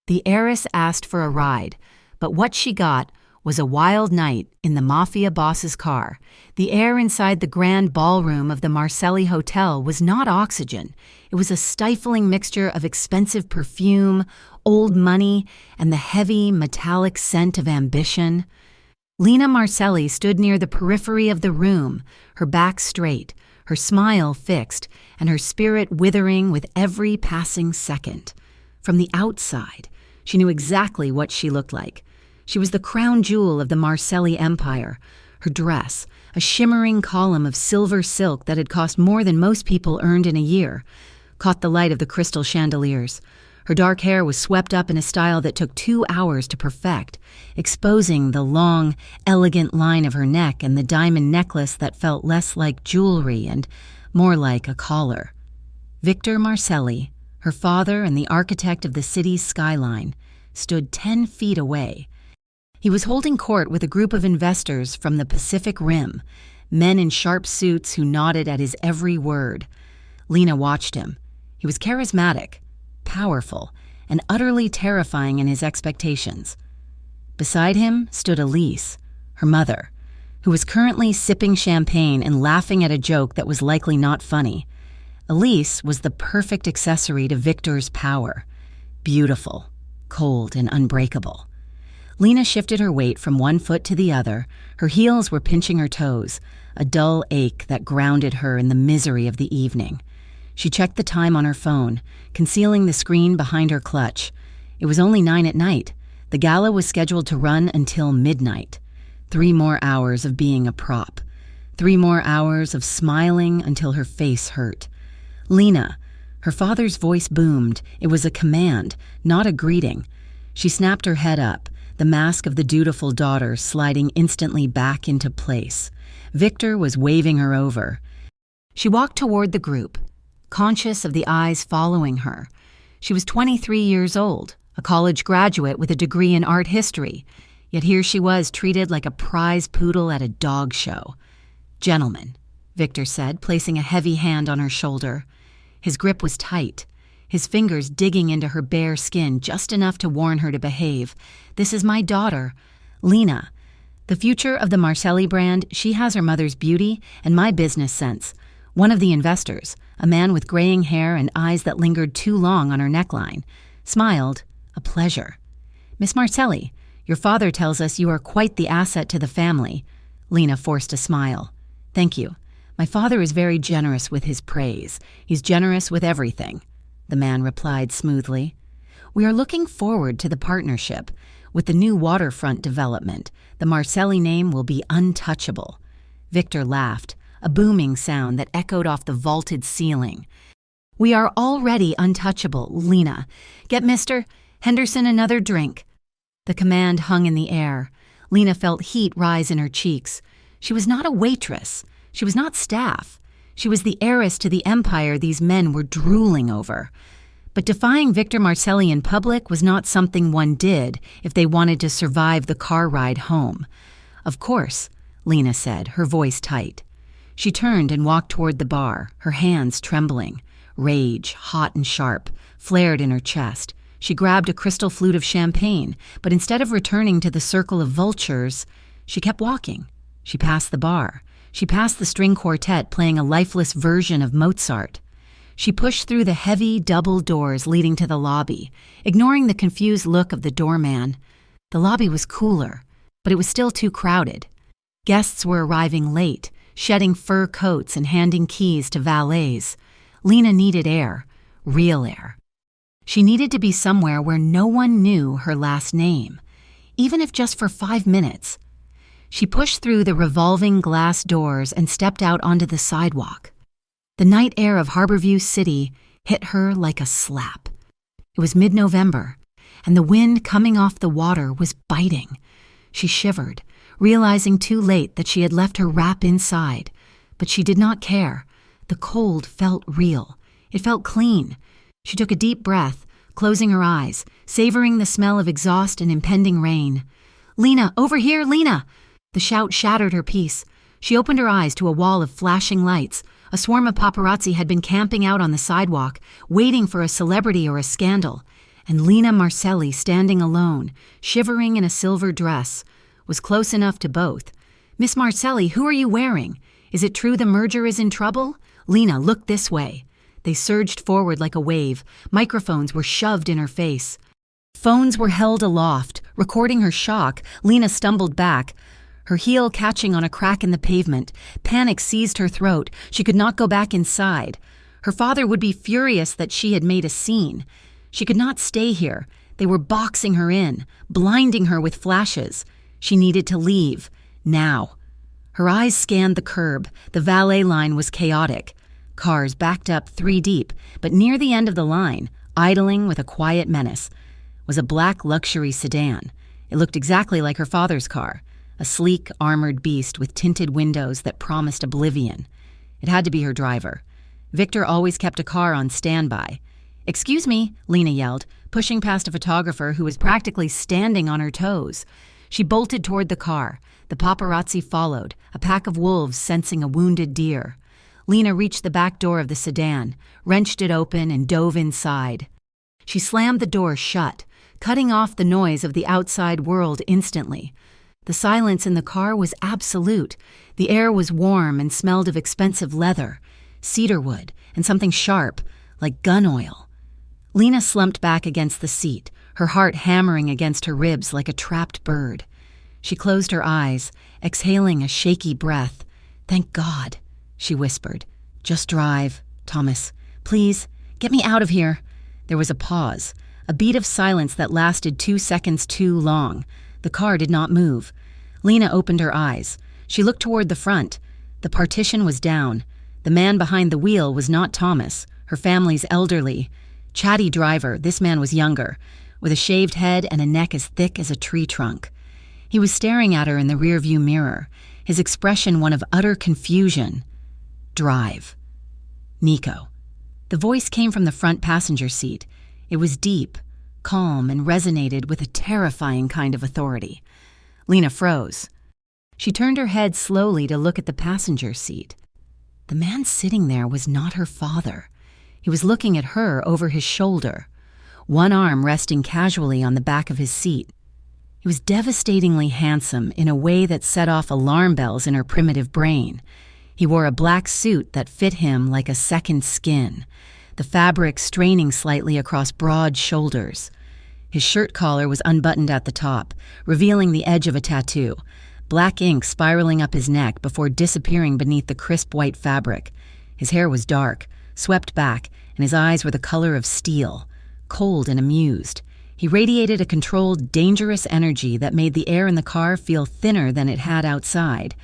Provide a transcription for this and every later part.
The heiress asked for a ride, but what she got was a wild night in the mafia boss's car. The air inside the grand ballroom of the Marcelli Hotel was not oxygen. It was a stifling mixture of expensive perfume, old money, and the heavy, metallic scent of ambition. Lena Marcelli stood near the periphery of the room, her back straight, her smile fixed, and her spirit withering with every passing second. From the outside, she knew exactly what she looked like. She was the crown jewel of the Marcelli Empire. Her dress, a shimmering column of silver silk that had cost more than most people earned in a year, caught the light of the crystal chandeliers. Her dark hair was swept up in a style that took 2 hours to perfect, exposing the long, elegant line of her neck and the diamond necklace that felt less like jewelry and more like a collar. Victor Marcelli, her father and the architect of the city's skyline, stood 10 feet away. He was holding court with a group of investors from the Pacific Rim, men in sharp suits who nodded at his every word. Lena watched him. He was charismatic, powerful, and utterly terrifying in his expectations. Beside him stood Elise, her mother, who was currently sipping champagne and laughing at a joke that was likely not funny. Elise was the perfect accessory to Victor's power. Beautiful, cold, and unbreakable. Lena shifted her weight from one foot to the other. Her heels were pinching her toes, a dull ache that grounded her in the misery of the evening. She checked the time on her phone, concealing the screen behind her clutch. It was only 9 at night. The gala was scheduled to run until midnight. 3 more hours of being a prop. 3 more hours of smiling until her face hurt. Lena, her father's voice boomed. It was a command, not a greeting. She snapped her head up, the mask of the dutiful daughter sliding instantly back into place. Victor was waving her over. She walked toward the group, conscious of the eyes following her. She was 23 years old, a college graduate with a degree in art history, yet here she was treated like a prize poodle at a dog show. "Gentlemen," Victor said, placing a heavy hand on her shoulder. His grip was tight, his fingers digging into her bare skin just enough to warn her to behave. "This is my daughter, Lena. The future of the Marcelli brand, she has her mother's beauty and my business sense." One of the investors, a man with graying hair and eyes that lingered too long on her neckline, smiled, a pleasure. "Miss Marcelli, your father tells us you are quite the asset to the family." Lena forced a smile. "Thank you. My father is very generous with his praise. He's generous with everything," the man replied smoothly. "We are looking forward to the partnership. With the new waterfront development, the Marcelli name will be untouchable." Victor laughed, a booming sound that echoed off the vaulted ceiling. "We are already untouchable, Lena. Get Mr. Henderson another drink." The command hung in the air. Lena felt heat rise in her cheeks. She was not a waitress. She was not staff. She was the heiress to the empire these men were drooling over. But defying Victor Marcelli in public was not something one did if they wanted to survive the car ride home. "Of course," Lena said, her voice tight. She turned and walked toward the bar, her hands trembling. Rage, hot and sharp, flared in her chest. She grabbed a crystal flute of champagne, but instead of returning to the circle of vultures, she kept walking. She passed the bar. She passed the string quartet playing a lifeless version of Mozart. She pushed through the heavy double doors leading to the lobby, ignoring the confused look of the doorman. The lobby was cooler, but it was still too crowded. Guests were arriving late, shedding fur coats and handing keys to valets. Lena needed air, real air. She needed to be somewhere where no one knew her last name, even if just for 5 minutes. She pushed through the revolving glass doors and stepped out onto the sidewalk. The night air of Harborview City hit her like a slap. It was mid-November, and the wind coming off the water was biting. She shivered, realizing too late that she had left her wrap inside, but she did not care. The cold felt real. It felt clean. She took a deep breath, closing her eyes, savoring the smell of exhaust and impending rain. "Lena, over here, Lena!" The shout shattered her peace. She opened her eyes to a wall of flashing lights. A swarm of paparazzi had been camping out on the sidewalk, waiting for a celebrity or a scandal. and Lena Marcelli, standing alone, shivering in a silver dress, was close enough to both. "Miss Marcelli, who are you wearing? Is it true the merger is in trouble? Lena, look this way." They surged forward like a wave. Microphones were shoved in her face. Phones were held aloft, recording her shock. Lena stumbled back, her heel catching on a crack in the pavement. Panic seized her throat. She could not go back inside. Her father would be furious that she had made a scene. She could not stay here. They were boxing her in, blinding her with flashes. She needed to leave, now. Her eyes scanned the curb. The valet line was chaotic. Cars backed up 3 deep, but near the end of the line, idling with a quiet menace, was a black luxury sedan. It looked exactly like her father's car, a sleek, armored beast with tinted windows that promised oblivion. It had to be her driver. Victor always kept a car on standby. "Excuse me," Lena yelled, pushing past a photographer who was practically standing on her toes. She bolted toward the car. The paparazzi followed, a pack of wolves sensing a wounded deer. Lena reached the back door of the sedan, wrenched it open, and dove inside. She slammed the door shut, cutting off the noise of the outside world instantly. The silence in the car was absolute. The air was warm and smelled of expensive leather, cedarwood, and something sharp, like gun oil. Lena slumped back against the seat, her heart hammering against her ribs like a trapped bird. She closed her eyes, exhaling a shaky breath. "Thank God," she whispered. "Just drive, Thomas. Please, get me out of here." There was a pause, a beat of silence that lasted 2 seconds too long. The car did not move. Lena opened her eyes. She looked toward the front. The partition was down. The man behind the wheel was not Thomas, her family's elderly, chatty driver. This man was younger, with a shaved head and a neck as thick as a tree trunk. He was staring at her in the rearview mirror, his expression one of utter confusion. "Drive." "Nico." The voice came from the front passenger seat. It was deep, calm, and resonated with a terrifying kind of authority. Lena froze. She turned her head slowly to look at the passenger seat. The man sitting there was not her father. He was looking at her over his shoulder, one arm resting casually on the back of his seat. He was devastatingly handsome in a way that set off alarm bells in her primitive brain. He wore a black suit that fit him like a second skin, the fabric straining slightly across broad shoulders. His shirt collar was unbuttoned at the top, revealing the edge of a tattoo, black ink spiraling up his neck before disappearing beneath the crisp white fabric. His hair was dark, swept back, and his eyes were the color of steel, cold and amused. He radiated a controlled, dangerous energy that made the air in the car feel thinner than it had outside.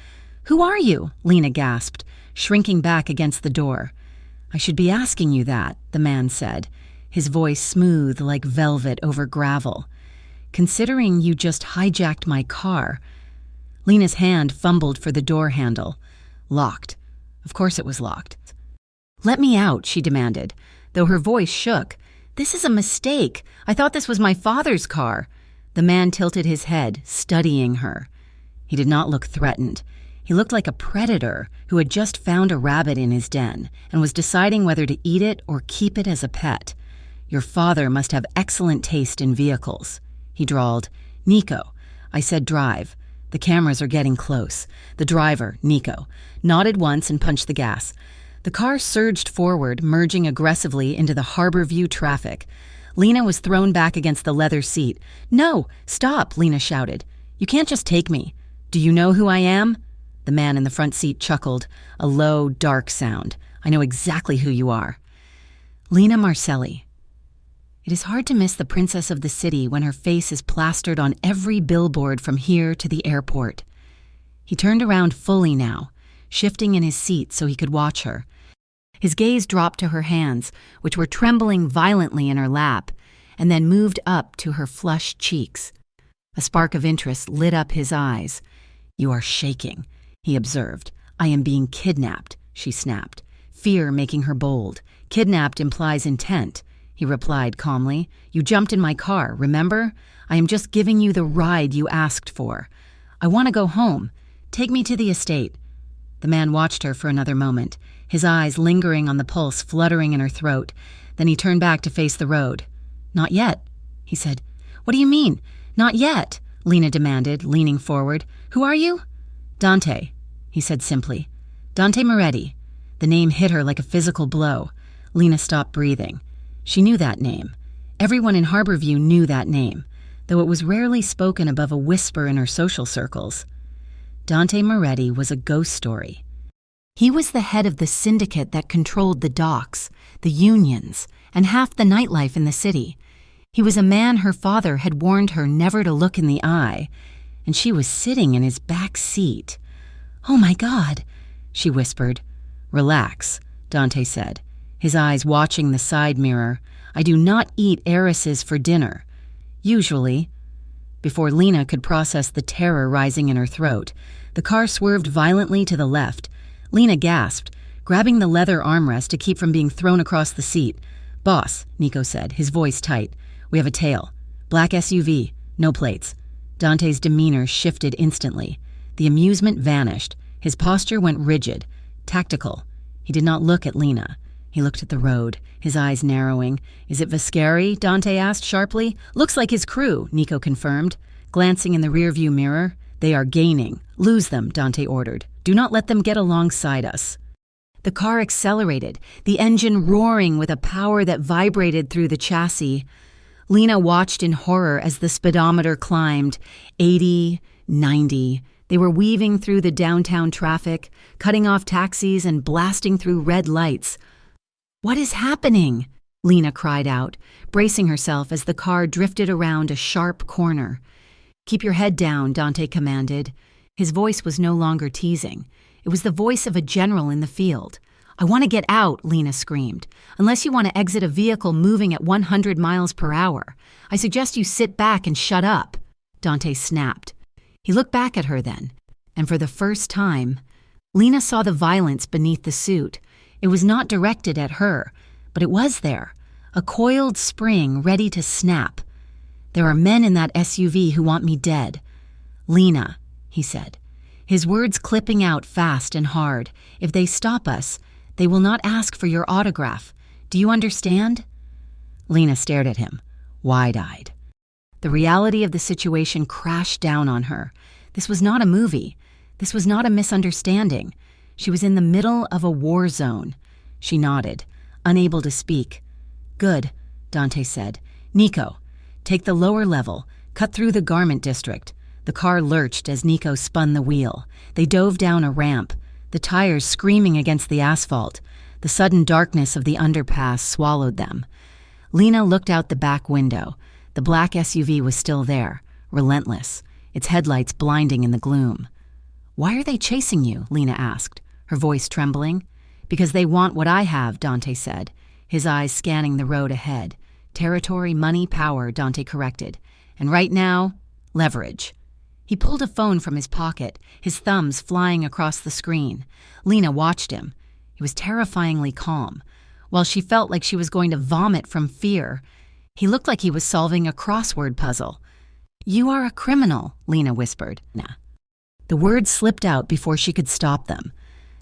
"Who are you?" Lena gasped, shrinking back against the door. "I should be asking you that," the man said, his voice smooth like velvet over gravel. "Considering you just hijacked my car." Lena's hand fumbled for the door handle. Locked. Of course it was locked. "Let me out," she demanded, though her voice shook. "This is a mistake. I thought this was my father's car." The man tilted his head, studying her. He did not look threatened. He looked like a predator who had just found a rabbit in his den and was deciding whether to eat it or keep it as a pet. "Your father must have excellent taste in vehicles," he drawled. "Nico." I said drive. "The cameras are getting close." The driver, Nico, nodded once and punched the gas. The car surged forward, merging aggressively into the Harbor View traffic. Lena was thrown back against the leather seat. "No, stop," Lena shouted. "You can't just take me. Do you know who I am?" The man in the front seat chuckled, a low, dark sound. "I know exactly who you are." Lena Marcelli. It is hard to miss the princess of the city when her face is plastered on every billboard from here to the airport. He turned around fully now, shifting in his seat so he could watch her. His gaze dropped to her hands, which were trembling violently in her lap, and then moved up to her flushed cheeks. A spark of interest lit up his eyes. "You are shaking," he observed. "I am being kidnapped," she snapped, fear making her bold. "Kidnapped implies intent," he replied calmly. "You jumped in my car, remember? I am just giving you the ride you asked for. I want to go home. Take me to the estate." The man watched her for another moment, his eyes lingering on the pulse fluttering in her throat. Then he turned back to face the road. "Not yet," he said. What do you mean? Not yet, Lena demanded, leaning forward. Who are you? Dante, he said simply. Dante Moretti. The name hit her like a physical blow. Lena stopped breathing. She knew that name. Everyone in Harborview knew that name, though it was rarely spoken above a whisper in her social circles. Dante Moretti was a ghost story. He was the head of the syndicate that controlled the docks, the unions, and half the nightlife in the city. He was a man her father had warned her never to look in the eye, and she was sitting in his back seat. Oh my God, she whispered. Relax, Dante said, his eyes watching the side mirror. I do not eat heiresses for dinner. Usually. Before Lena could process the terror rising in her throat, the car swerved violently to the left. Lena gasped, grabbing the leather armrest to keep from being thrown across the seat. Boss, Nico said, his voice tight. We have a tail. Black SUV. No plates. Dante's demeanor shifted instantly. The amusement vanished. His posture went rigid, tactical. He did not look at Lena. He looked at the road, his eyes narrowing. Is it Viscari? Dante asked sharply. Looks like his crew, Nico confirmed. Glancing in the rearview mirror, they are gaining. Lose them, Dante ordered. Do not let them get alongside us. The car accelerated, the engine roaring with a power that vibrated through the chassis. Lena watched in horror as the speedometer climbed, 80, 90. They were weaving through the downtown traffic, cutting off taxis and blasting through red lights. What is happening? Lena cried out, bracing herself as the car drifted around a sharp corner. Keep your head down, Dante commanded. His voice was no longer teasing. It was the voice of a general in the field. I want to get out, Lena screamed. Unless you want to exit a vehicle moving at 100 miles per hour. I suggest you sit back and shut up, Dante snapped. He looked back at her then, and for the first time, Lena saw the violence beneath the suit. It was not directed at her, but it was there, a coiled spring ready to snap. There are men in that SUV who want me dead. Lena, he said, his words clipping out fast and hard. If they stop us, they will not ask for your autograph. Do you understand? Lena stared at him, wide-eyed. The reality of the situation crashed down on her. This was not a movie. This was not a misunderstanding. She was in the middle of a war zone. She nodded, unable to speak. Good, Dante said. Nico, take the lower level, cut through the garment district. The car lurched as Nico spun the wheel. They dove down a ramp, the tires screaming against the asphalt. The sudden darkness of the underpass swallowed them. Lena looked out the back window. The black SUV was still there, relentless, its headlights blinding in the gloom. Why are they chasing you? Lena asked, her voice trembling. Because they want what I have, Dante said, his eyes scanning the road ahead. Territory, money, power, Dante corrected. And right now, leverage. He pulled a phone from his pocket, his thumbs flying across the screen. Lena watched him. He was terrifyingly calm. While she felt like she was going to vomit from fear, he looked like he was solving a crossword puzzle. You are a criminal, Lena whispered. Nah. The words slipped out before she could stop them.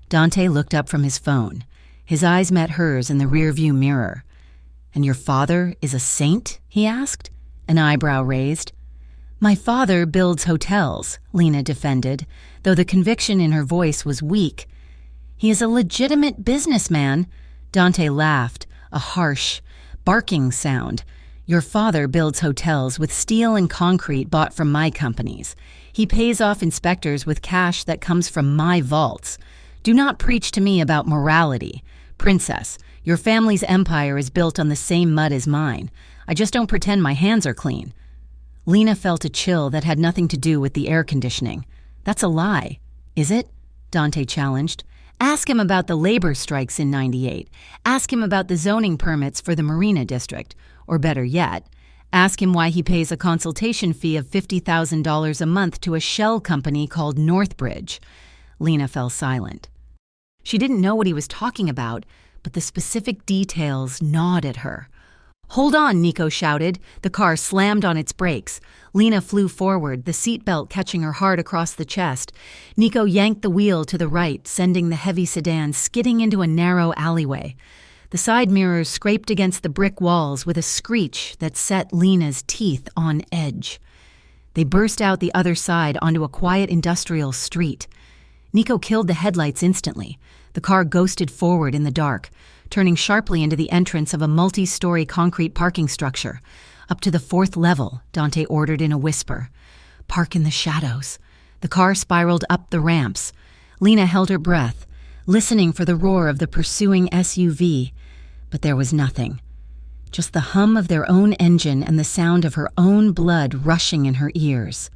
Dante looked up from his phone. His eyes met hers in the rearview mirror. And your father is a saint? He asked, an eyebrow raised. My father builds hotels, Lena defended, though the conviction in her voice was weak. He is a legitimate businessman. Dante laughed, a harsh, barking sound. Your father builds hotels with steel and concrete bought from my companies. He pays off inspectors with cash that comes from my vaults. Do not preach to me about morality. Princess, your family's empire is built on the same mud as mine. I just don't pretend my hands are clean. Lena felt a chill that had nothing to do with the air conditioning. That's a lie. Is it? Dante challenged. Ask him about the labor strikes in '98. Ask him about the zoning permits for the Marina District. Or better yet, ask him why he pays a consultation fee of $50,000 a month to a shell company called Northbridge. Lena fell silent. She didn't know what he was talking about, but the specific details gnawed at her. Hold on, Nico shouted. The car slammed on its brakes. Lena flew forward, the seatbelt catching her hard across the chest. Nico yanked the wheel to the right, sending the heavy sedan skidding into a narrow alleyway. The side mirrors scraped against the brick walls with a screech that set Lena's teeth on edge. They burst out the other side onto a quiet industrial street. Nico killed the headlights instantly. The car ghosted forward in the dark, turning sharply into the entrance of a multi-story concrete parking structure. Up to the 4th level, Dante ordered in a whisper. Park in the shadows. The car spiraled up the ramps. Lena held her breath, listening for the roar of the pursuing SUV. But there was nothing. Just the hum of their own engine and the sound of her own blood rushing in her ears.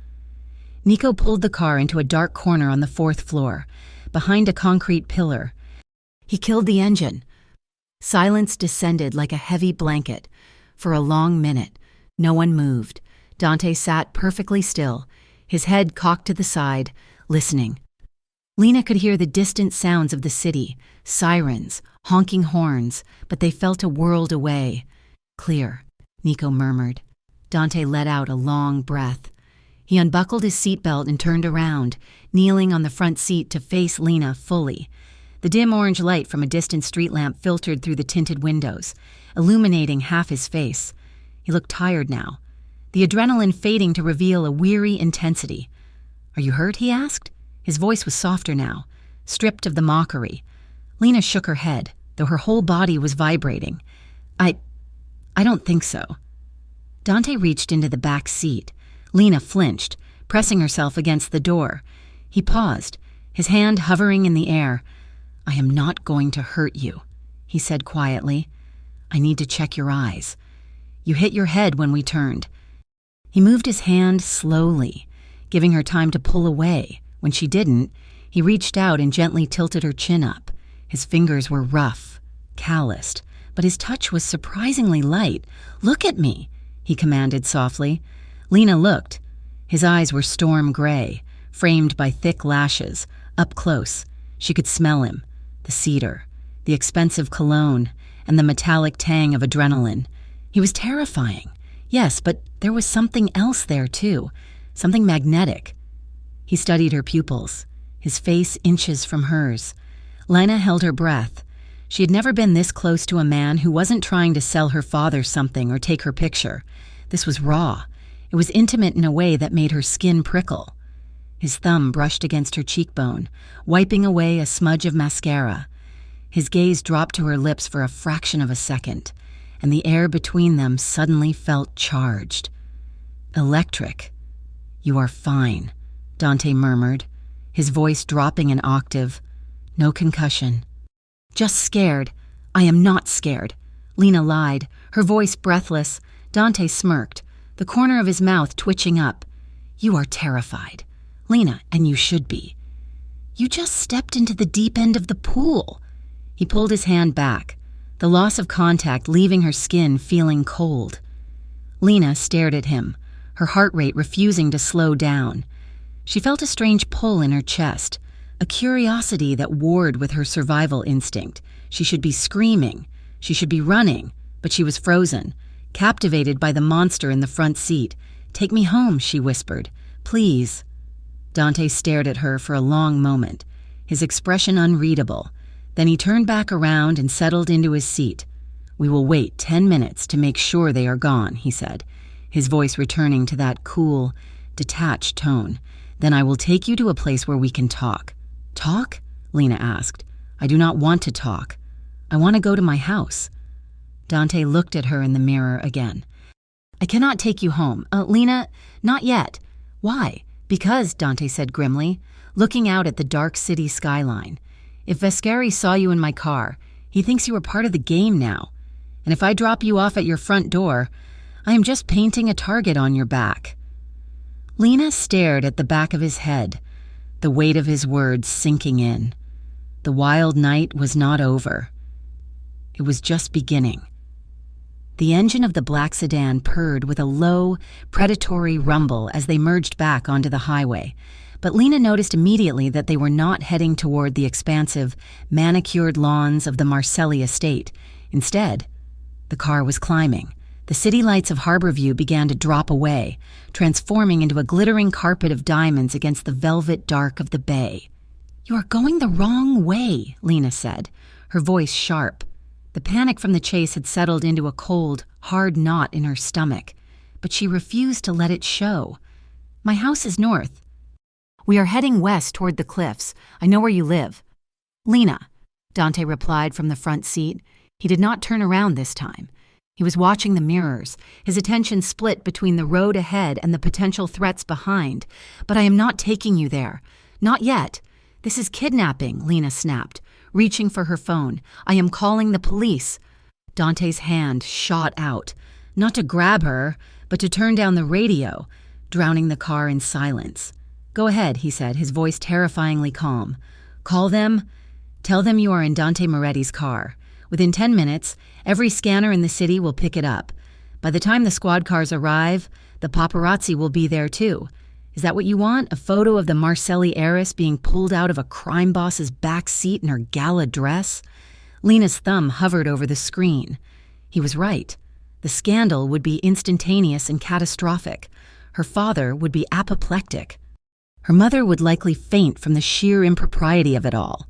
Nico pulled the car into a dark corner on the 4th floor, behind a concrete pillar. He killed the engine. Silence descended like a heavy blanket. For a long minute, no one moved. Dante sat perfectly still, his head cocked to the side, listening. Lena could hear the distant sounds of the city, sirens, honking horns, but they felt a world away. Clear, Nico murmured. Dante let out a long breath. He unbuckled his seatbelt and turned around, kneeling on the front seat to face Lena fully. The dim orange light from a distant street lamp filtered through the tinted windows, illuminating half his face. He looked tired now, the adrenaline fading to reveal a weary intensity. "Are you hurt?" he asked. His voice was softer now, stripped of the mockery. Lena shook her head, though her whole body was vibrating. I don't think so." Dante reached into the back seat. Lena flinched, pressing herself against the door. He paused, his hand hovering in the air. "I am not going to hurt you," he said quietly. "I need to check your eyes. You hit your head when we turned." He moved his hand slowly, giving her time to pull away. When she didn't, he reached out and gently tilted her chin up. His fingers were rough, calloused, but his touch was surprisingly light. "Look at me," he commanded softly. Lena looked. His eyes were storm gray, framed by thick lashes. Up close, she could smell him, the cedar, the expensive cologne, and the metallic tang of adrenaline. He was terrifying, yes, but there was something else there too, something magnetic. He studied her pupils, his face inches from hers. Lena held her breath. She had never been this close to a man who wasn't trying to sell her father something or take her picture. This was raw. It was intimate in a way that made her skin prickle. His thumb brushed against her cheekbone, wiping away a smudge of mascara. His gaze dropped to her lips for a fraction of a second, and the air between them suddenly felt charged. Electric. "You are fine," Dante murmured, his voice dropping an octave. "No concussion." "Just scared." "I am not scared," Lena lied, her voice breathless. Dante smirked, the corner of his mouth twitching up. "You are terrified, Lena, and you should be. You just stepped into the deep end of the pool." He pulled his hand back, the loss of contact leaving her skin feeling cold. Lena stared at him, her heart rate refusing to slow down. She felt a strange pull in her chest, a curiosity that warred with her survival instinct. She should be screaming, she should be running, but she was frozen, captivated by the monster in the front seat. "Take me home," she whispered. "Please." Dante stared at her for a long moment, his expression unreadable. Then he turned back around and settled into his seat. "We will wait 10 minutes to make sure they are gone," he said, his voice returning to that cool, detached tone. "Then I will take you to a place where we can talk." "Talk?" Lena asked. "I do not want to talk. I want to go to my house." Dante looked at her in the mirror again. "I cannot take you home. Lena, not yet." "Why?" "Because," Dante said grimly, looking out at the dark city skyline. "If Vescari saw you in my car, he thinks you are part of the game now. And if I drop you off at your front door, I am just painting a target on your back." Lena stared at the back of his head, the weight of his words sinking in. The wild night was not over. It was just beginning. The engine of the black sedan purred with a low, predatory rumble as they merged back onto the highway, but Lena noticed immediately that they were not heading toward the expansive, manicured lawns of the Marcelli estate. Instead, the car was climbing. The city lights of Harborview began to drop away, transforming into a glittering carpet of diamonds against the velvet dark of the bay. "You are going the wrong way," Lena said, her voice sharp. The panic from the chase had settled into a cold, hard knot in her stomach, but she refused to let it show. "My house is north." "We are heading west toward the cliffs. I know where you live." "Lena," Dante replied from the front seat. He did not turn around this time. He was watching the mirrors, his attention split between the road ahead and the potential threats behind. "But I am not taking you there. Not yet. This is kidnapping," Lena snapped, reaching for her phone. "I am calling the police." Dante's hand shot out, not to grab her, but to turn down the radio, drowning the car in silence. "Go ahead," he said, his voice terrifyingly calm. "Call them. Tell them you are in Dante Moretti's car. Within 10 minutes, every scanner in the city will pick it up. By the time the squad cars arrive, the paparazzi will be there too. Is that what you want? A photo of the Marcelli heiress being pulled out of a crime boss's back seat in her gala dress?" Lena's thumb hovered over the screen. He was right. The scandal would be instantaneous and catastrophic. Her father would be apoplectic. Her mother would likely faint from the sheer impropriety of it all.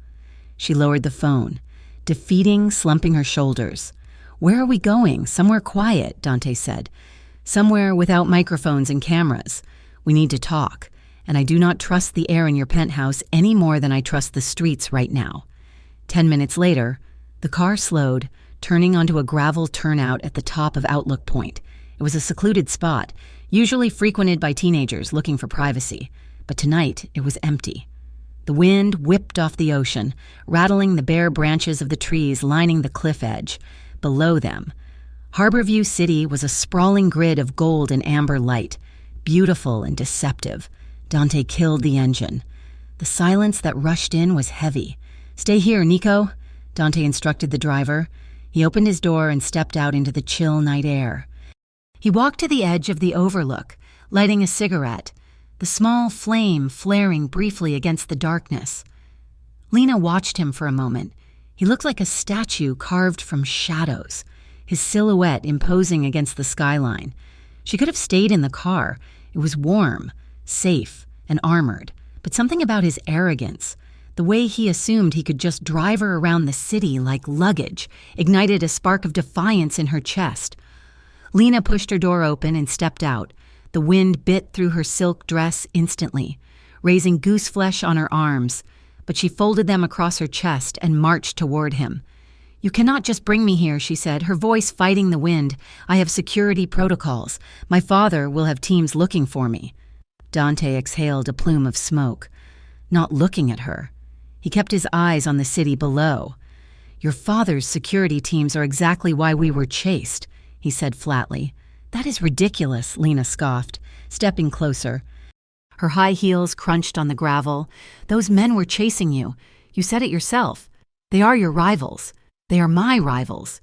She lowered the phone, defeating, slumping her shoulders. "Where are we going? Somewhere quiet," Dante said. "Somewhere without microphones and cameras. We need to talk, and I do not trust the air in your penthouse any more than I trust the streets right now." 10 minutes later, the car slowed, turning onto a gravel turnout at the top of Outlook Point. It was a secluded spot, usually frequented by teenagers looking for privacy, but tonight it was empty. The wind whipped off the ocean, rattling the bare branches of the trees lining the cliff edge. Below them, Harborview City was a sprawling grid of gold and amber light, beautiful and deceptive. Dante killed the engine. The silence that rushed in was heavy. "Stay here, Nico," Dante instructed the driver. He opened his door and stepped out into the chill night air. He walked to the edge of the overlook, lighting a cigarette, the small flame flaring briefly against the darkness. Lena watched him for a moment. He looked like a statue carved from shadows, his silhouette imposing against the skyline. She could have stayed in the car. It was warm, safe, and armored, but something about his arrogance, the way he assumed he could just drive her around the city like luggage, ignited a spark of defiance in her chest. Lena pushed her door open and stepped out. The wind bit through her silk dress instantly, raising goose flesh on her arms, but she folded them across her chest and marched toward him. "You cannot just bring me here," she said, her voice fighting the wind. "I have security protocols. My father will have teams looking for me." Dante exhaled a plume of smoke, not looking at her. He kept his eyes on the city below. "Your father's security teams are exactly why we were chased," he said flatly. "That is ridiculous," Lena scoffed, stepping closer. Her high heels crunched on the gravel. "Those men were chasing you. You said it yourself. They are your rivals. They are my rivals."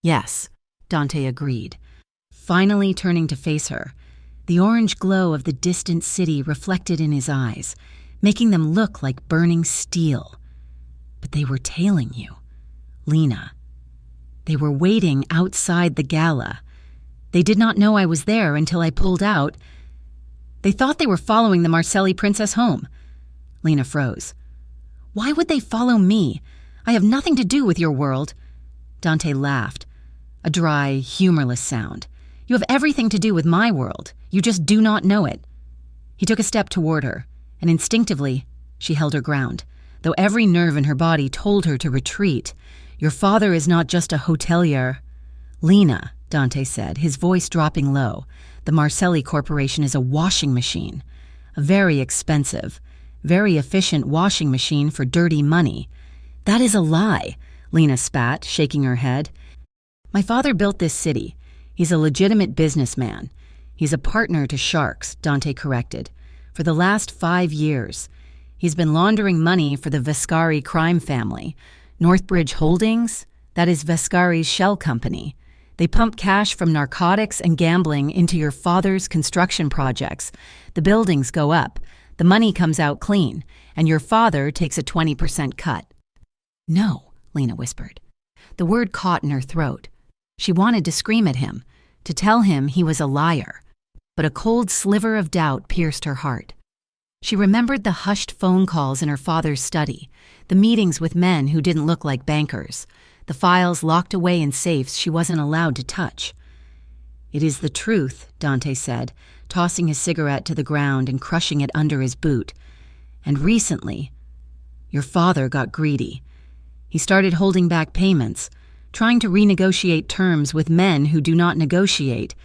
"Yes," Dante agreed, finally turning to face her, the orange glow of the distant city reflected in his eyes, making them look like burning steel. "But they were tailing you, Lena. They were waiting outside the gala. They did not know I was there until I pulled out. They thought they were following the Marcelli princess home." Lena froze. "Why would they follow me? I have nothing to do with your world." Dante laughed, a dry, humorless sound. "You have everything to do with my world. You just do not know it." He took a step toward her, and instinctively, she held her ground, though every nerve in her body told her to retreat. "Your father is not just a hotelier." "Lena," Dante said, his voice dropping low, "the Marcelli Corporation is a washing machine. A very expensive, very efficient washing machine for dirty money." "That is a lie," Lena spat, shaking her head. "My father built this city. He's a legitimate businessman. He's a partner to sharks," Dante corrected. "For the last 5 years. He's been laundering money for the Vescari crime family. Northbridge Holdings? That is Vescari's shell company. They pump cash from narcotics and gambling into your father's construction projects. The buildings go up, the money comes out clean, and your father takes a 20% cut." "No," Lena whispered. The word caught in her throat. She wanted to scream at him, to tell him he was a liar, but a cold sliver of doubt pierced her heart. She remembered the hushed phone calls in her father's study, the meetings with men who didn't look like bankers, the files locked away in safes she wasn't allowed to touch. "It is the truth," Dante said, tossing his cigarette to the ground and crushing it under his boot. "And recently, your father got greedy. He started holding back payments, trying to renegotiate terms with men who do not negotiate.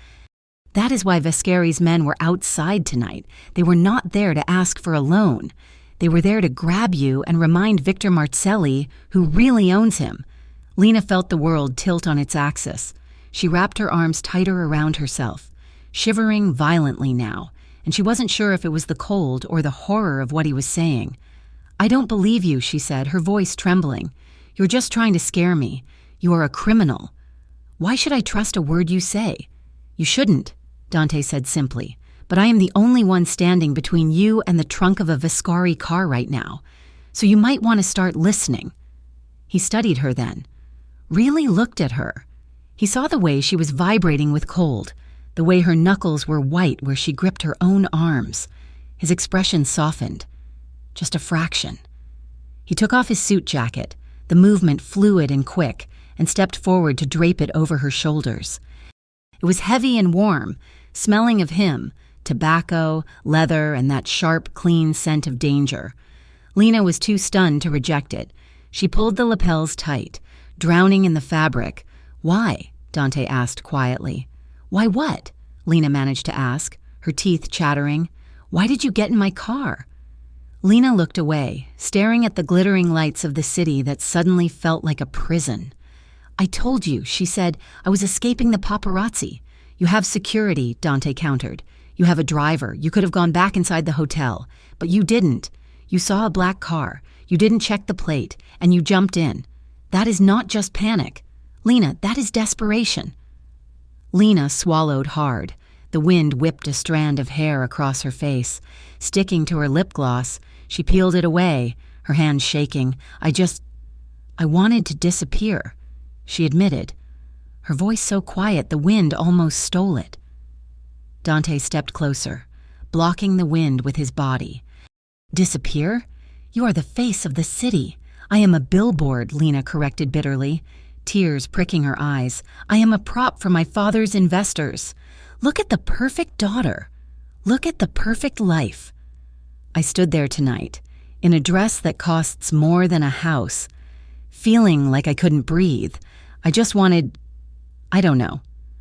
That is why Vescari's men were outside tonight. They were not there to ask for a loan. They were there to grab you and remind Victor Marcelli who really owns him." Lena felt the world tilt on its axis. She wrapped her arms tighter around herself, shivering violently now, and she wasn't sure if it was the cold or the horror of what he was saying. "I don't believe you," she said, her voice trembling. "You're just trying to scare me. You are a criminal. Why should I trust a word you say?" "You shouldn't," Dante said simply, "but I am the only one standing between you and the trunk of a Vescari car right now, so you might want to start listening." He studied her then, really looked at her. He saw the way she was vibrating with cold, the way her knuckles were white where she gripped her own arms. His expression softened, just a fraction. He took off his suit jacket, the movement fluid and quick, and stepped forward to drape it over her shoulders. It was heavy and warm, smelling of him, tobacco, leather, and that sharp, clean scent of danger. Lena was too stunned to reject it. She pulled the lapels tight, drowning in the fabric. "Why?" Dante asked quietly. "Why what?" Lena managed to ask, her teeth chattering. "Why did you get in my car?" Lena looked away, staring at the glittering lights of the city that suddenly felt like a prison. "I told you," she said, "I was escaping the paparazzi." "You have security," Dante countered. "You have a driver. You could have gone back inside the hotel. But you didn't. You saw a black car. You didn't check the plate, and you jumped in. That is not just panic. Lena, that is desperation." Lena swallowed hard. The wind whipped a strand of hair across her face. Sticking to her lip gloss, she peeled it away, her hands shaking. I wanted to disappear," she admitted, her voice so quiet the wind almost stole it. Dante stepped closer, blocking the wind with his body. "Disappear? You are the face of the city. I am a billboard," Lena corrected bitterly, tears pricking her eyes. "I am a prop for my father's investors. Look at the perfect daughter. Look at the perfect life." I stood there tonight, in a dress that costs more than a house, feeling like I couldn't breathe. I just wanted, I don't know.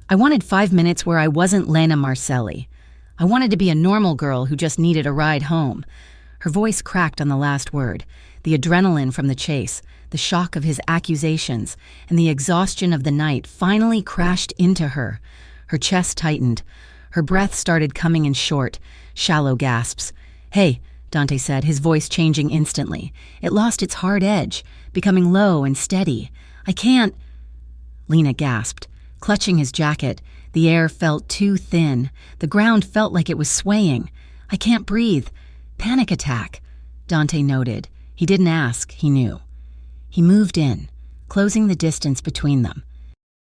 I wanted 5 minutes where I wasn't Lena Marcelli. I wanted to be a normal girl who just needed a ride home. Her voice cracked on the last word, the adrenaline from the chase, the shock of his accusations, and the exhaustion of the night finally crashed into her. Her chest tightened. Her breath started coming in short, shallow gasps. "Hey," Dante said, his voice changing instantly. It lost its hard edge, becoming low and steady. "I can't—" Lena gasped, clutching his jacket. The air felt too thin. The ground felt like it was swaying. "I can't breathe. Panic attack," Dante noted. He didn't ask, he knew. He moved in, closing the distance between them.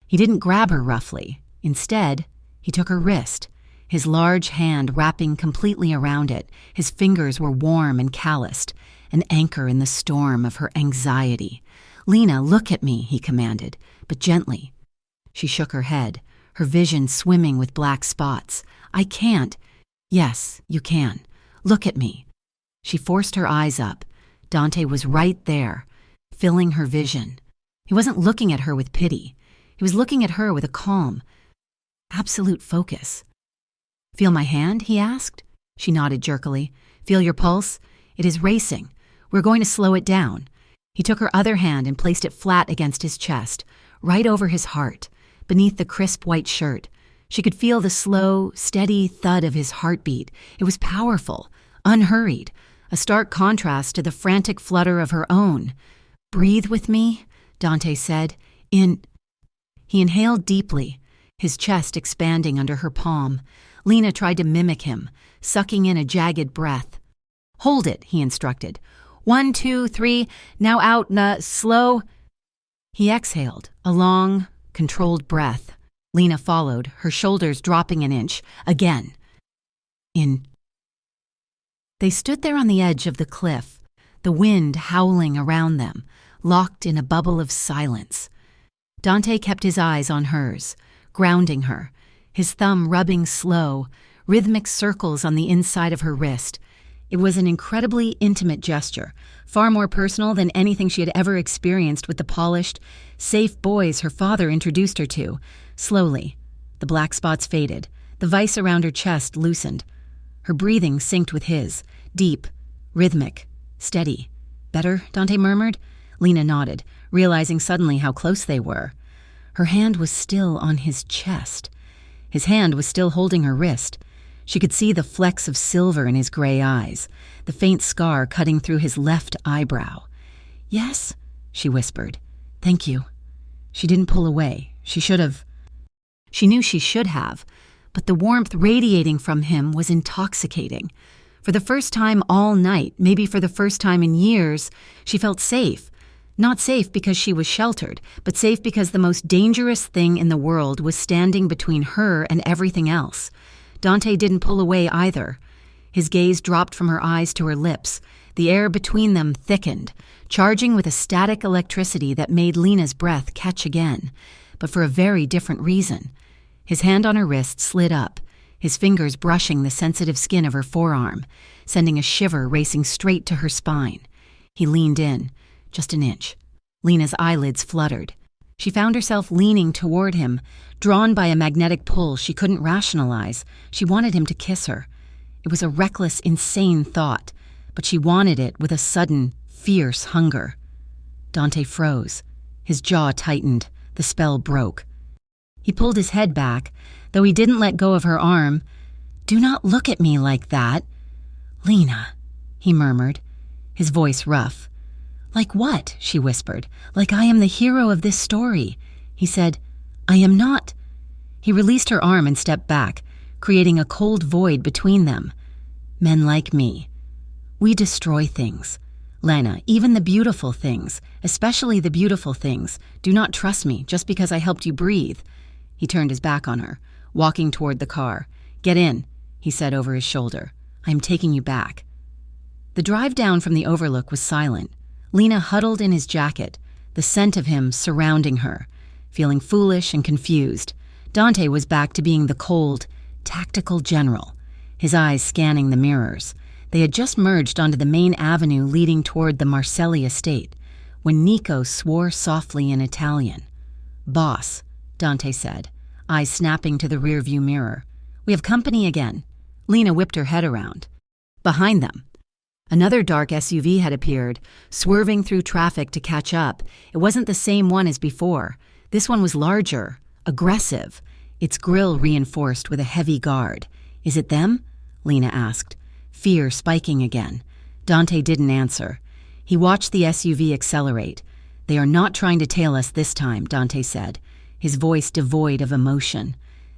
He didn't grab her roughly. Instead, he took her wrist, his large hand wrapping completely around it. His fingers were warm and calloused, an anchor in the storm of her anxiety. "Lena, look at me," he commanded, but gently. She shook her head, her vision swimming with black spots. "I can't." "Yes, you can. Look at me." She forced her eyes up. Dante was right there, filling her vision. He wasn't looking at her with pity. He was looking at her with a calm, absolute focus. "Feel my hand?" he asked. She nodded jerkily. "Feel your pulse? It is racing. We're going to slow it down." He took her other hand and placed it flat against his chest, right over his heart, beneath the crisp white shirt. She could feel the slow, steady thud of his heartbeat. It was powerful, unhurried, a stark contrast to the frantic flutter of her own. "Breathe with me," Dante said. He inhaled deeply, his chest expanding under her palm. Lena tried to mimic him, sucking in a jagged breath. "Hold it," he instructed. 1, 2, 3, now out, slow." He exhaled, a long, controlled breath. Lena followed, her shoulders dropping an inch. Again. In. They stood there on the edge of the cliff, the wind howling around them, locked in a bubble of silence. Dante kept his eyes on hers, grounding her, his thumb rubbing slow, rhythmic circles on the inside of her wrist. It was an incredibly intimate gesture, far more personal than anything she had ever experienced with the polished, safe boys her father introduced her to. Slowly, the black spots faded, the vice around her chest loosened. Her breathing synced with his, deep, rhythmic, steady. "Better?" Dante murmured. Lena nodded, realizing suddenly how close they were. Her hand was still on his chest. His hand was still holding her wrist. She could see the flecks of silver in his gray eyes, the faint scar cutting through his left eyebrow. "Yes," she whispered. "Thank you." She didn't pull away. She should have. She knew she should have, but the warmth radiating from him was intoxicating. For the first time all night, maybe for the first time in years, she felt safe. Not safe because she was sheltered, but safe because the most dangerous thing in the world was standing between her and everything else. Dante didn't pull away either. His gaze dropped from her eyes to her lips. The air between them thickened, charging with a static electricity that made Lena's breath catch again, but for a very different reason. His hand on her wrist slid up, his fingers brushing the sensitive skin of her forearm, sending a shiver racing straight to her spine. He leaned in, just an inch. Lena's eyelids fluttered. She found herself leaning toward him, drawn by a magnetic pull she couldn't rationalize. She wanted him to kiss her. It was a reckless, insane thought, but she wanted it with a sudden, fierce hunger. Dante froze. His jaw tightened. The spell broke. He pulled his head back, though he didn't let go of her arm. "Do not look at me like that." "Lena," he murmured, his voice rough. "Like what?" she whispered. "Like I am the hero of this story." He said, "I am not." He released her arm and stepped back, creating a cold void between them. "Men like me. We destroy things. Lena, even the beautiful things, especially the beautiful things. Do not trust me just because I helped you breathe." He turned his back on her, walking toward the car. "Get in," he said over his shoulder. "I am taking you back." The drive down from the overlook was silent. Lena huddled in his jacket, the scent of him surrounding her, feeling foolish and confused. Dante was back to being the cold, tactical general, his eyes scanning the mirrors. They had just merged onto the main avenue leading toward the Marcelli estate, when Nico swore softly in Italian. "Boss," Dante said, eyes snapping to the rearview mirror. "We have company again." Lena whipped her head around. Behind them, another dark SUV had appeared, swerving through traffic to catch up. It wasn't the same one as before. This one was larger, aggressive, its grille reinforced with a heavy guard. "Is it them?" Lena asked, fear spiking again. Dante didn't answer. He watched the SUV accelerate. "They are not trying to tail us this time," Dante said, his voice devoid of emotion.